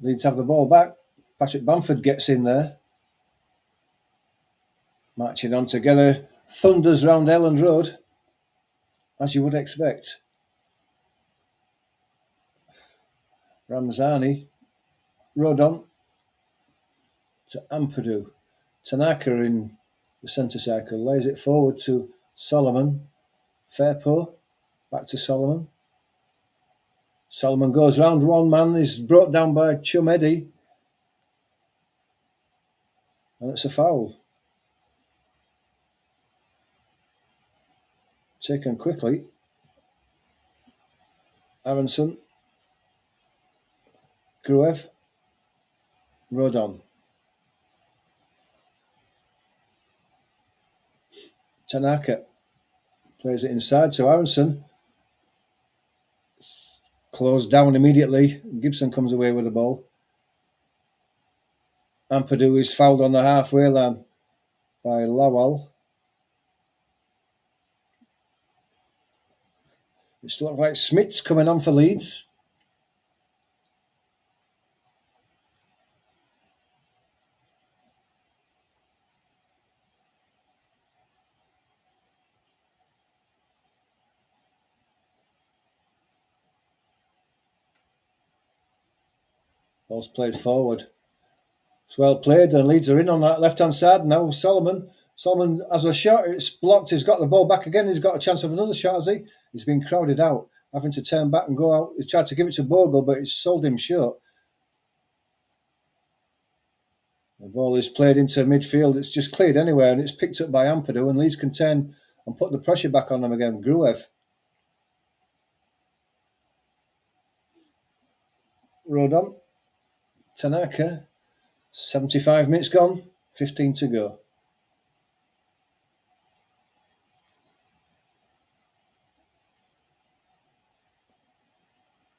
Leeds have the ball back. Patrick Bamford gets in there. Marching on together. Thunders round Elland Road, as you would expect. Ramzani. Rodon to Ampadu. Tanaka in the centre circle. Lays it forward to Solomon. Fairport. Back to Solomon. Solomon goes round one man. Is brought down by Chumedi. And it's a foul. Taken quickly. Aronson. Gruev. Rodon. Tanaka plays it inside to Aronson. It's closed down immediately. Gibson comes away with the ball. Ampadu is fouled on the halfway line by Lawal. It's looked like Smith's coming on for Leeds. Ball's played forward. It's well played, and Leeds are in on that left-hand side now. Solomon has a shot. It's blocked. He's got the ball back again. He's got a chance of another shot, has he? He's been crowded out, having to turn back and go out. He tried to give it to Bogle, but it's sold him short. The ball is played into midfield. It's just cleared anywhere, and it's picked up by Ampadu, and Leeds can turn and put the pressure back on them again. Gruev. Rodon. Tanaka. 75 minutes gone. 15 to go.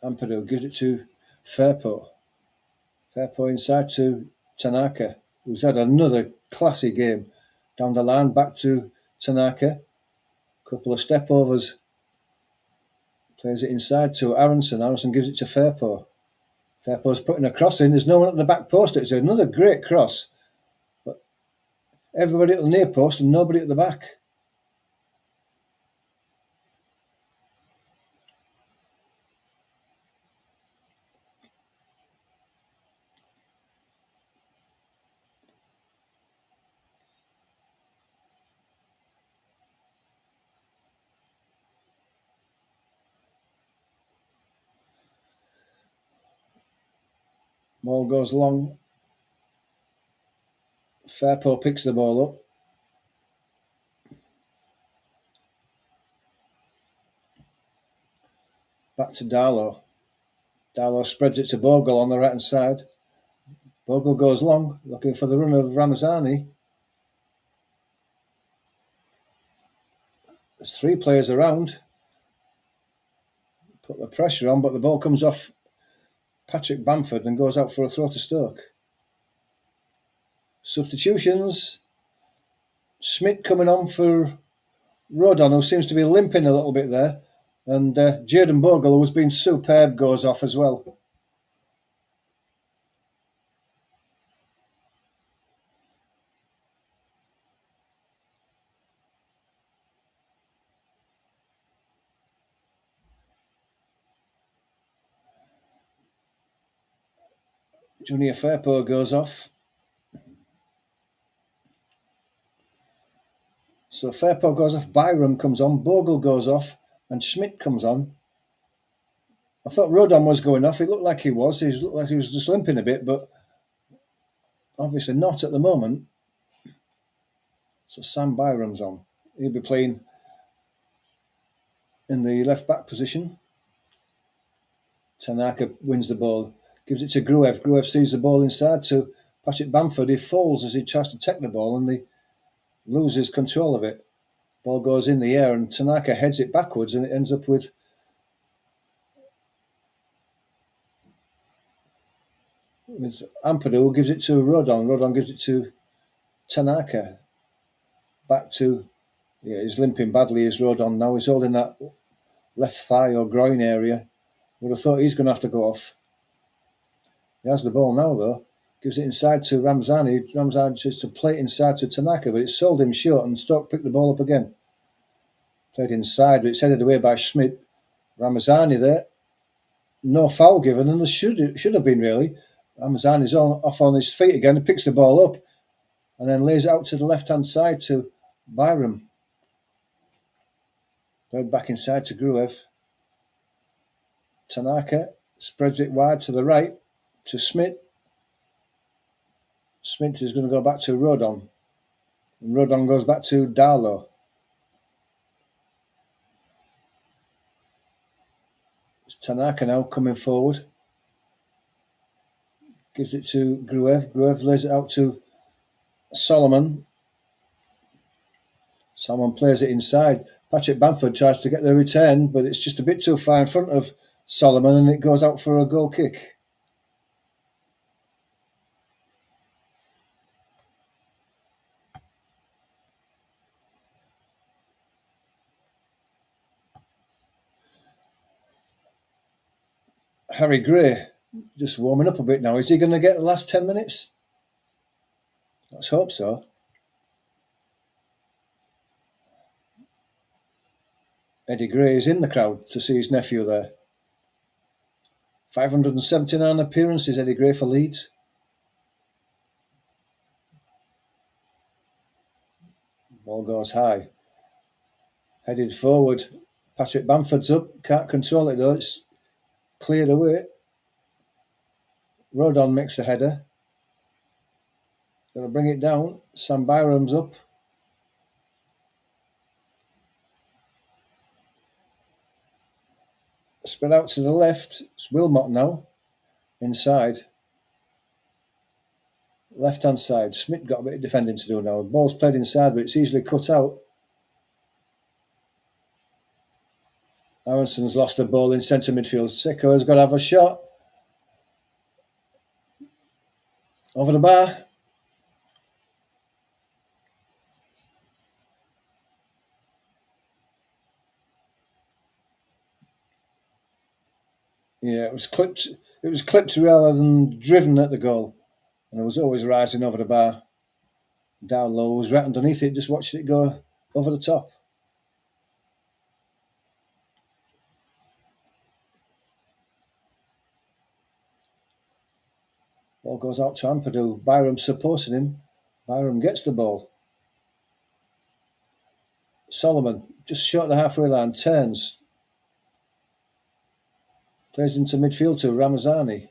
Ampadu gives it to Fairport. Fairport inside to Tanaka, who's had another classy game. Down the line, back to Tanaka. Couple of step overs. Plays it inside to Aronson. Aronson gives it to Fairport. Fairport's putting a cross in. There's no one at the back post. It's another great cross. But everybody at the near post and nobody at the back. Ball goes long. Fairport picks the ball up. Back to Darlow. Darlow spreads it to Bogle on the right-hand side. Bogle goes long, looking for the run of Ramazani. There's three players around. Put the pressure on, but the ball comes off Patrick Bamford and goes out for a throw to Stoke. Substitutions. Smith coming on for Rodon, who seems to be limping a little bit there. And Jaden Bogle, who's been superb, goes off as well. Junior Fairport goes off. So Fairport goes off, Byram comes on, Bogle goes off, and Schmidt comes on. I thought Rodon was going off. It looked like he was. He looked like he was just limping a bit, but obviously not at the moment. So Sam Byram's on. He'll be playing in the left-back position. Tanaka wins the ball. gives it to Gruev. Gruev sees the ball inside to Patrick Bamford. He falls as he tries to take the ball and he loses control of it. Ball goes in the air and Tanaka heads it backwards and it ends up with Ampadu, gives it to Rodon. Rodon gives it to Tanaka. Back to, he's limping badly, is Rodon now. He's holding that left thigh or groin area. Would have thought he's going to have to go off. He has the ball now, though. Gives it inside to Ramzani. Ramzani just to play it inside to Tanaka, but it sold him short and Stoke picked the ball up again. Played inside, but it's headed away by Schmidt. Ramazani there. No foul given, and there should have been, really. Ramazani's off on his feet again. He picks the ball up and then lays it out to the left-hand side to Byram. Played back inside to Gruev. Tanaka spreads it wide to the right to Schmidt. Schmidt is going to go back to Rodon. And Rodon goes back to Darlow. It's Tanaka now coming forward. Gives it to Gruev. Gruev lays it out to Solomon. Solomon plays it inside. Patrick Bamford tries to get the return, but it's just a bit too far in front of Solomon and it goes out for a goal kick. Harry Gray just warming up a bit now. Is he going to get the last 10 minutes? Let's hope so. Eddie Gray is in the crowd to see his nephew there. 579 appearances, Eddie Gray for Leeds. Ball goes high. Headed forward. Patrick Bamford's up. Can't control it though. It's cleared away. Rodon makes the header. Going to bring it down. Sam Byram's up. Spread out to the left. It's Wilmot now. Inside. Left-hand side. Schmidt got a bit of defending to do now. The ball's played inside, but it's easily cut out. Aronson's lost the ball in centre midfield. Seko has got to have a shot. Over the bar. Yeah, it was clipped. It was clipped rather than driven at the goal, and it was always rising over the bar. Down low was right underneath it. Just watched it go over the top. Ball goes out to Ampadu. Byram supporting him. Byram gets the ball. Solomon just short the halfway line. Turns. Plays into midfield to Ramazani.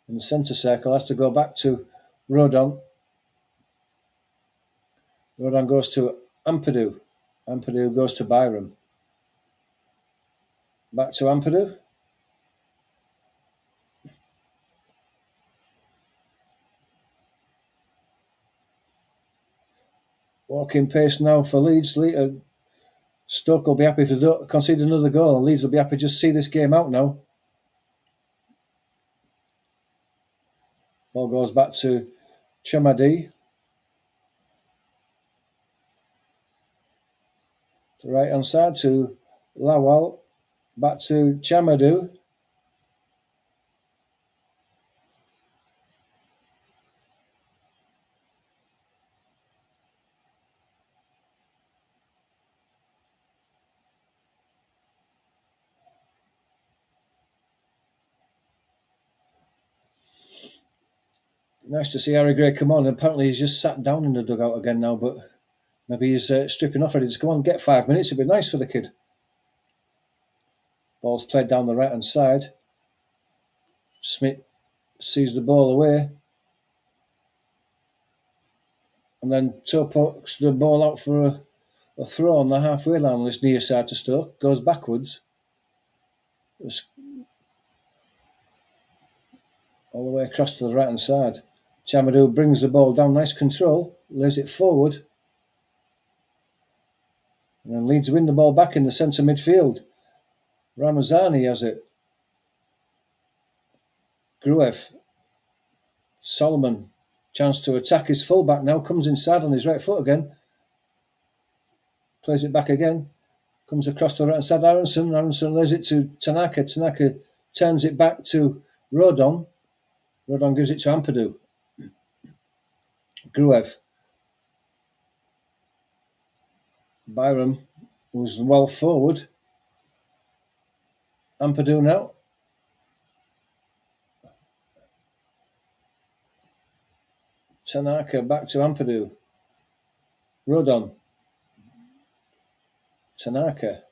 In the centre circle, has to go back to Rodon. Rodon goes to Ampadu. Ampadu goes to Byram. Back to Ampadu. Walking pace now for Leeds. Stoke will be happy if they don't concede another goal, and Leeds will be happy to just see this game out now. Ball goes back to Chamadi. To the right hand side to Lawal. Back to Chamadu. Nice to see Harry Gray come on. Apparently he's just sat down in the dugout again now, but maybe he's stripping off ready to come on. Get 5 minutes, it'd be nice for the kid. Ball's played down the right hand side. Smith sees the ball away. And then pokes the ball out for a throw on the halfway line on this near side to Stoke. Goes backwards. all the way across to the right hand side. Chamadou brings the ball down, nice control, lays it forward. And then Leeds win the ball back in the centre midfield. Ramazani has it. Gruev. Solomon, chance to attack his fullback now, comes inside on his right foot again. Plays it back again. Comes across to the right hand side. Aronson lays it to Tanaka. Tanaka turns it back to Rodon. Rodon gives it to Ampadu. Gruev. Byram, who's well forward. Ampadu now. Tanaka back to Ampadu. Rodon. Tanaka.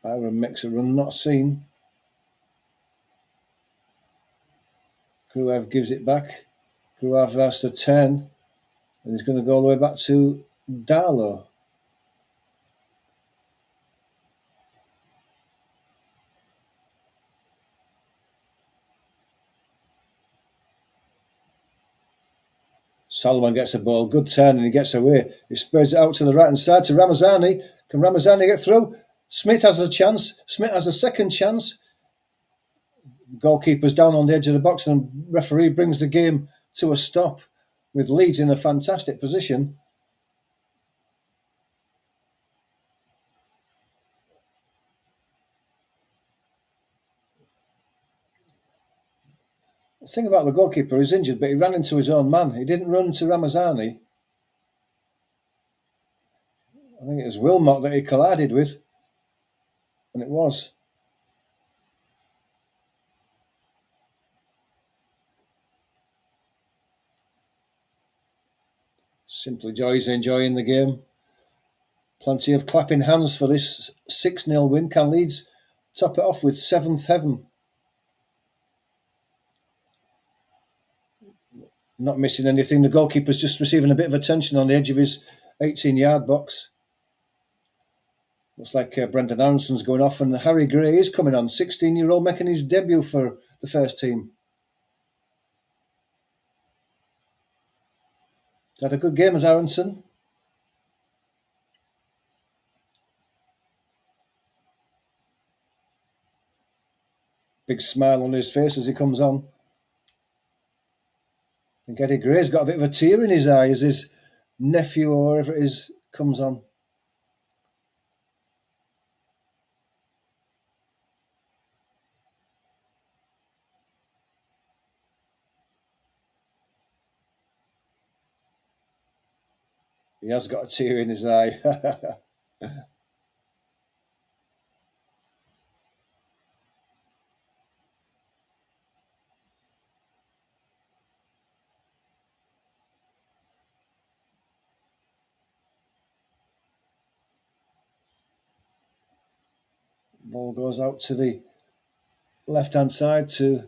Byram makes a run not seen. Gruev gives it back. Gruev has to turn. And he's going to go all the way back to Darlow. Solomon gets the ball, good turn, and he gets away. He spreads it out to the right hand side to Ramazani. Can Ramazani get through? Smith has a chance. Smith has a second chance. Goalkeeper's down on the edge of the box, and referee brings the game to a stop with Leeds in a fantastic position. The thing about the goalkeeper, he's injured, but he ran into his own man. He didn't run to Ramazani. I think it was Wilmot that he collided with, and it was. Simply Joy's enjoying the game. Plenty of clapping hands for this 6-0 win. Can Leeds top it off with 7th heaven? Not missing anything. The goalkeeper's just receiving a bit of attention on the edge of his 18-yard box. Looks like Brendan Aronson's going off, and Harry Gray is coming on. 16-year-old making his debut for the first team. Had a good game as Aronson. Big smile on his face as he comes on. I think Eddie Gray's got a bit of a tear in his eye as his nephew or whoever it is comes on. He has got a tear in his eye. Ball goes out to the left-hand side to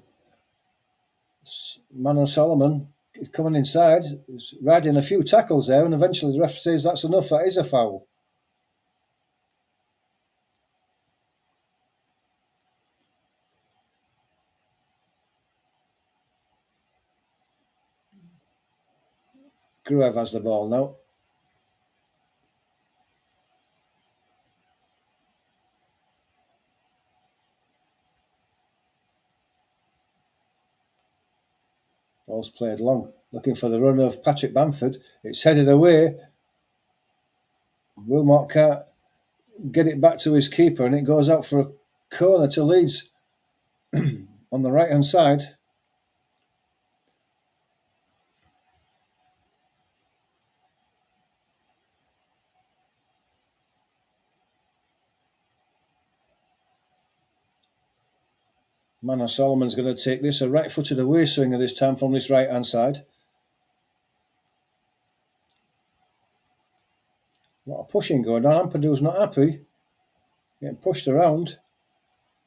Manon Solomon. Coming inside, he's riding a few tackles there, and eventually the ref says that's enough, that is a foul. Gruev has the ball now. Ball's played long, looking for the run of Patrick Bamford. It's headed away. Wilmot can't get it back to his keeper, and it goes out for a corner to Leeds on the right-hand side. Manon Solomon's going to take this, a right-footed away swinger this time from this right-hand side. A lot of pushing going on. Ampadu's not happy. Getting pushed around.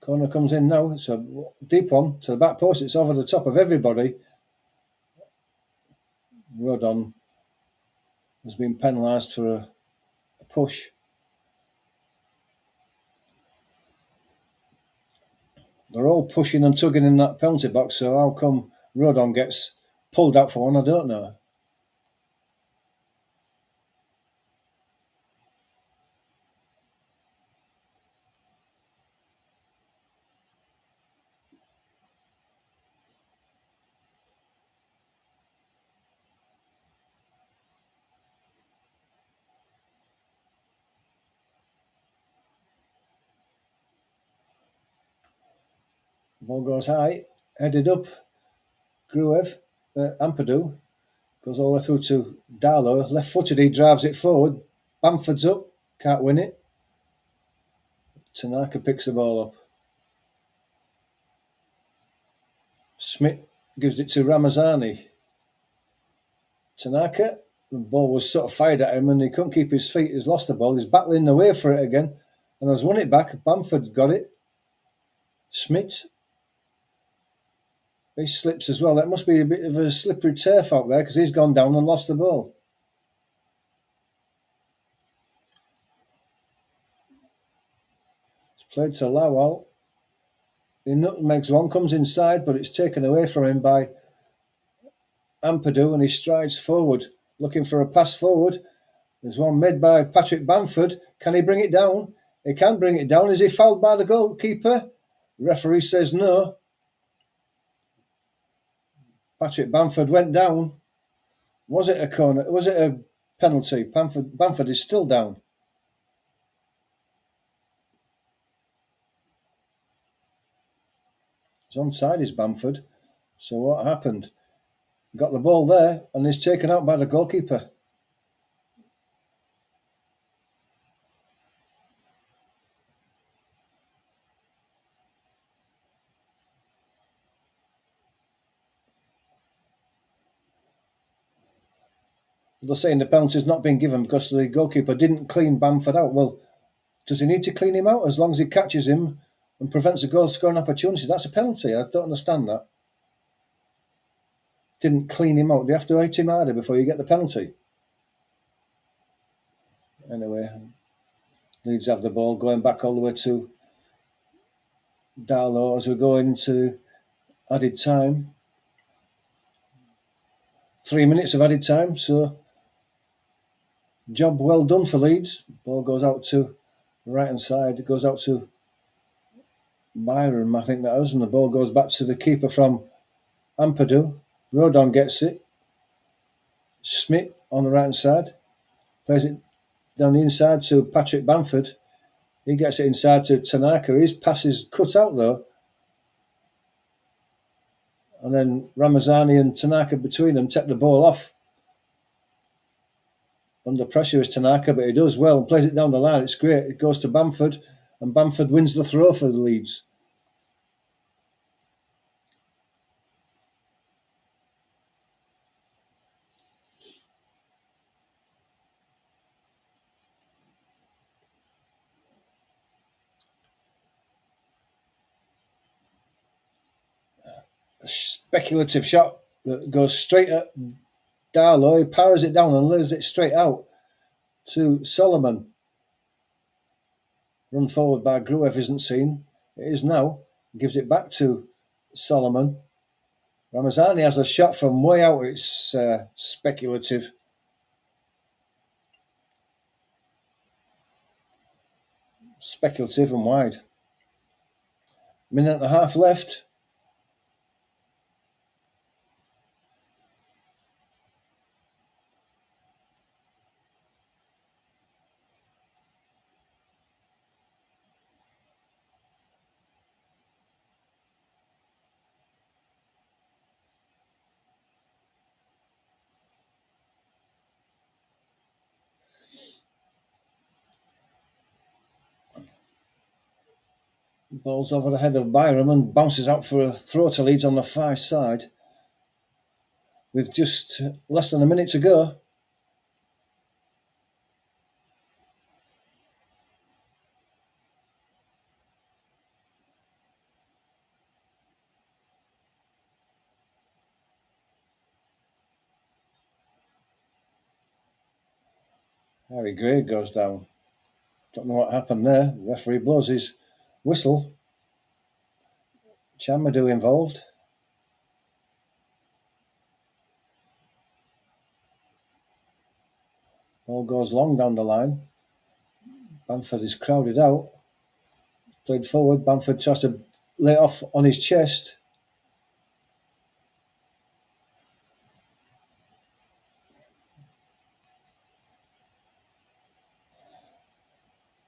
Corner comes in now. It's a deep one to the back post. It's over the top of everybody. Rodon has been penalised for a push. They're all pushing and tugging in that penalty box, so how come Rodon gets pulled out for one, I don't know. Ball goes high, headed up. Ampadu goes all the way through to Darlow. Left-footed, he drives it forward. Bamford's up, can't win it. Tanaka picks the ball up. Smith gives it to Ramazani. Tanaka, the ball was sort of fired at him and he couldn't keep his feet. He's lost the ball. He's battling away for it again and has won it back. Bamford got it. Smith, he slips as well. That must be a bit of a slippery turf out there because he's gone down and lost the ball. It's played to Lawal. He nutmegs one, comes inside, but it's taken away from him by Ampadu and he strides forward, looking for a pass forward. There's one made by Patrick Bamford. Can he bring it down? He can bring it down. Is he fouled by the goalkeeper? The referee says no. Patrick Bamford went down. Was it a corner? Was it a penalty? Bamford is still down. He's onside, is Bamford. So what happened? Got the ball there and is taken out by the goalkeeper. They're saying the penalty's not been given because the goalkeeper didn't clean Bamford out. Well, does he need to clean him out? As long as he catches him and prevents a goal scoring opportunity, that's a penalty. I don't understand that. Didn't clean him out. Do you have to hit him harder before you get the penalty? Anyway, Leeds have the ball going back all the way to Darlow as we go into added time. 3 minutes of added time, so job well done for Leeds. Ball goes out to the right-hand side. It goes out to Byram, I think that is, and the ball goes back to the keeper from Ampadu. Rodon gets it. Smith on the right-hand side. Plays it down the inside to Patrick Bamford. He gets it inside to Tanaka. His pass is cut out though. And then Ramazani and Tanaka between them take the ball off. Under pressure is Tanaka, but he does well and plays it down the line. It's great. It goes to Bamford, and Bamford wins the throw for the Leeds. A speculative shot that goes straight at Darlow. He powers it down and lays it straight out to Solomon. Run forward by Gruev isn't seen. It is now. Gives it back to Solomon. Ramazani has a shot from way out. It's speculative. Speculative and wide. Minute and a half left. Ball's over the head of Byram and bounces out for a throw to Leeds on the far side. With just less than a minute to go. Harry Gray goes down. Don't know what happened there. The referee blows his whistle. Chamadou involved. Ball goes long down the line. Bamford is crowded out. Played forward. Bamford tries to lay off on his chest.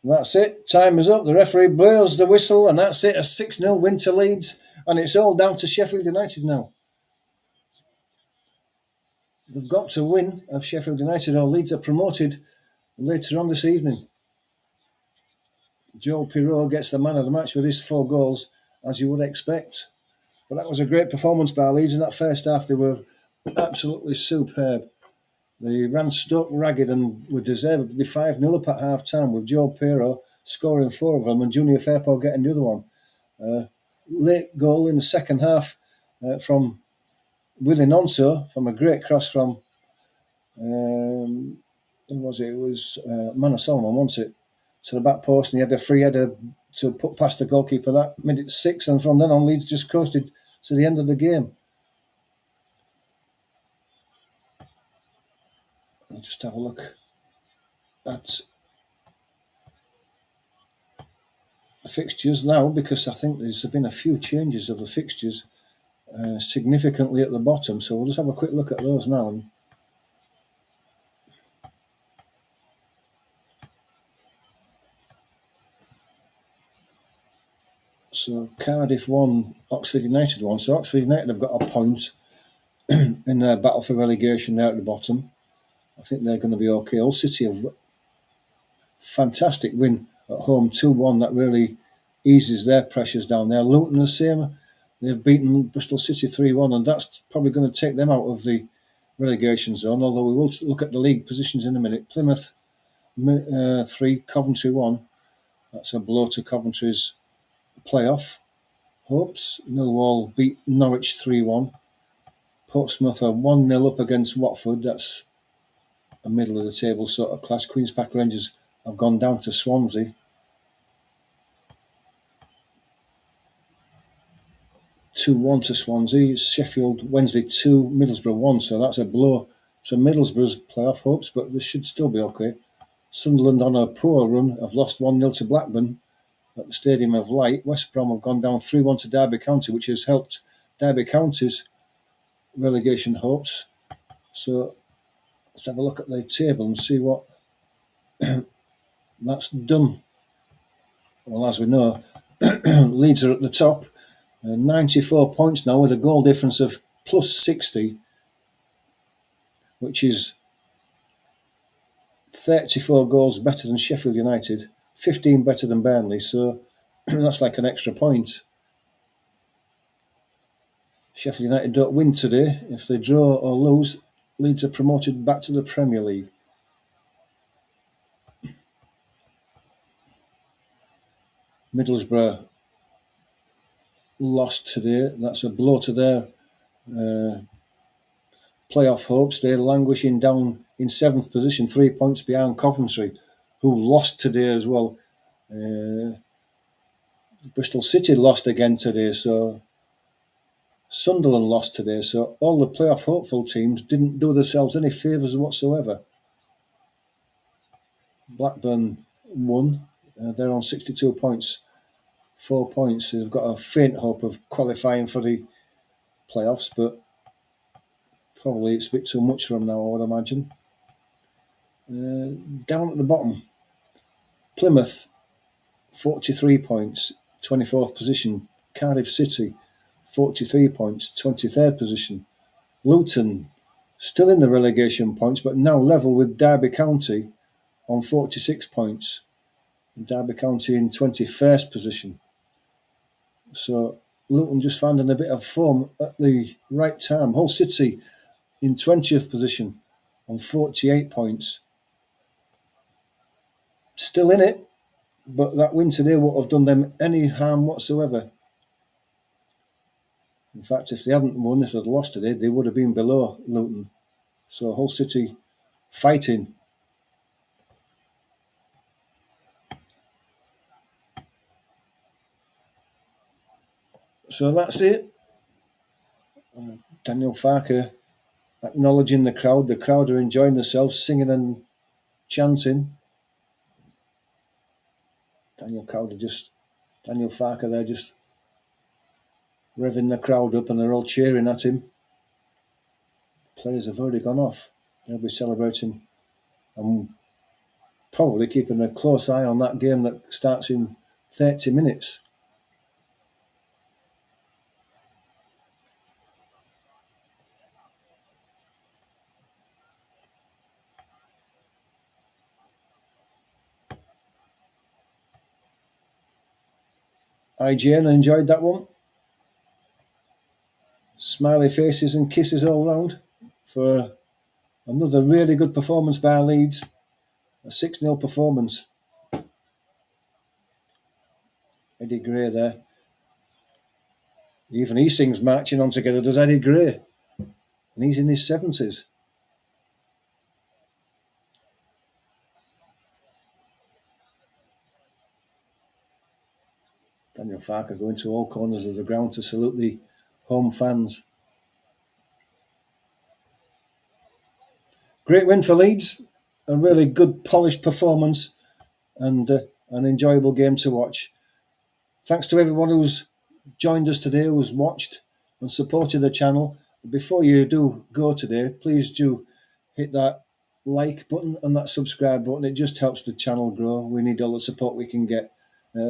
And that's it. Time is up. The referee blows the whistle, and that's it. A 6-0 win to Leeds, and it's all down to Sheffield United now. They've got to win of Sheffield United, or Leeds are promoted later on this evening. Joel Pirot gets the man of the match with his 4 goals, as you would expect. But that was a great performance by Leeds in that first half. They were absolutely superb. They ran Stoke ragged and were deservedly 5-0 up at half time, with Joel Pirot scoring 4 of them and Junior Firpo getting the other one. Late goal in the second half from Willie Nonso from a great cross from who was it? It was Manor Solomon, wasn't it? To the back post, and he had a free header to put past the goalkeeper. That made it 6, and from then on, Leeds just coasted to the end of the game. I'll just have a look at the fixtures now, because I think there's been a few changes of the fixtures significantly at the bottom. So we'll just have a quick look at those now. So Cardiff won, Oxford United won. So Oxford United have got a point in their battle for relegation there at the bottom. I think they're going to be okay. Hull City have fantastic win at home, 2-1. That really eases their pressures down there. Luton the same. They've beaten Bristol City 3-1, and that's probably going to take them out of the relegation zone, although we will look at the league positions in a minute. Plymouth 3, Coventry 1. That's a blow to Coventry's playoff hopes. Millwall beat Norwich 3-1. Portsmouth are 1-0 up against Watford. That's a middle of the table sort of clash. Queen's Park Rangers have gone down to Swansea. 2-1 to Swansea. Sheffield Wednesday 2, Middlesbrough 1. So that's a blow to Middlesbrough's playoff hopes, but this should still be okay. Sunderland on a poor run have lost 1-0 to Blackburn at the Stadium of Light. West Brom have gone down 3-1 to Derby County, which has helped Derby County's relegation hopes. So let's have a look at the table and see what that's done. Well, as we know, Leeds are at the top, 94 points now with a goal difference of plus 60, which is 34 goals better than Sheffield United, 15 better than Burnley, so that's like an extra point. Sheffield United don't win today. If they draw or lose, Leeds are promoted back to the Premier League. Middlesbrough lost today. That's a blow to their playoff hopes. They're languishing down in 7th position, 3 points behind Coventry, who lost today as well. Bristol City lost again today, so Sunderland lost today. So all the playoff hopeful teams didn't do themselves any favours whatsoever. Blackburn won. They're on 62 points, 4 points. They've got a faint hope of qualifying for the playoffs, but probably it's a bit too much for them now, I would imagine. Down at the bottom, Plymouth, 43 points, 24th position. Cardiff City, 43 points, 23rd position. Luton, still in the relegation points, but now level with Derby County on 46 points. Derby County in 21st position. So Luton just finding a bit of form at the right time. Hull City in 20th position on 48 points. Still in it, but that win today won't have done them any harm whatsoever. In fact, if they hadn't won, if they'd lost today, they would have been below Luton. So Hull City fighting. So that's it. Daniel Farker acknowledging the crowd. The crowd are enjoying themselves, singing and chanting. Daniel Farker there just revving the crowd up, and they're all cheering at him. Players have already gone off. They'll be celebrating and probably keeping a close eye on that game that starts in 30 minutes. IGN enjoyed that one. Smiley faces and kisses all round for another really good performance by Leeds. A 6-0 performance. Eddie Gray there. Even he sings Marching On Together, does Eddie Gray. And he's in his 70s. Daniel Farker going to all corners of the ground to salute the home fans. Great win for Leeds. A really good, polished performance and an enjoyable game to watch. Thanks to everyone who's joined us today, who's watched and supported the channel. Before you do go today, please do hit that like button and that subscribe button. It just helps the channel grow. We need all the support we can get.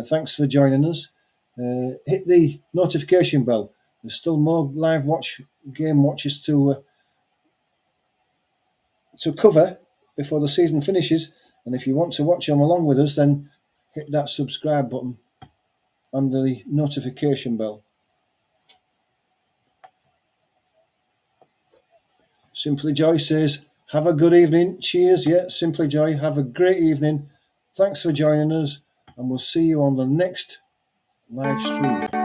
Thanks for joining us. Hit the notification bell. There's still more live game watches to cover before the season finishes. And if you want to watch them along with us, then hit that subscribe button and the notification bell. Simply Joy says, have a good evening. Cheers. Yeah, Simply Joy, have a great evening. Thanks for joining us, and we'll see you on the next live stream.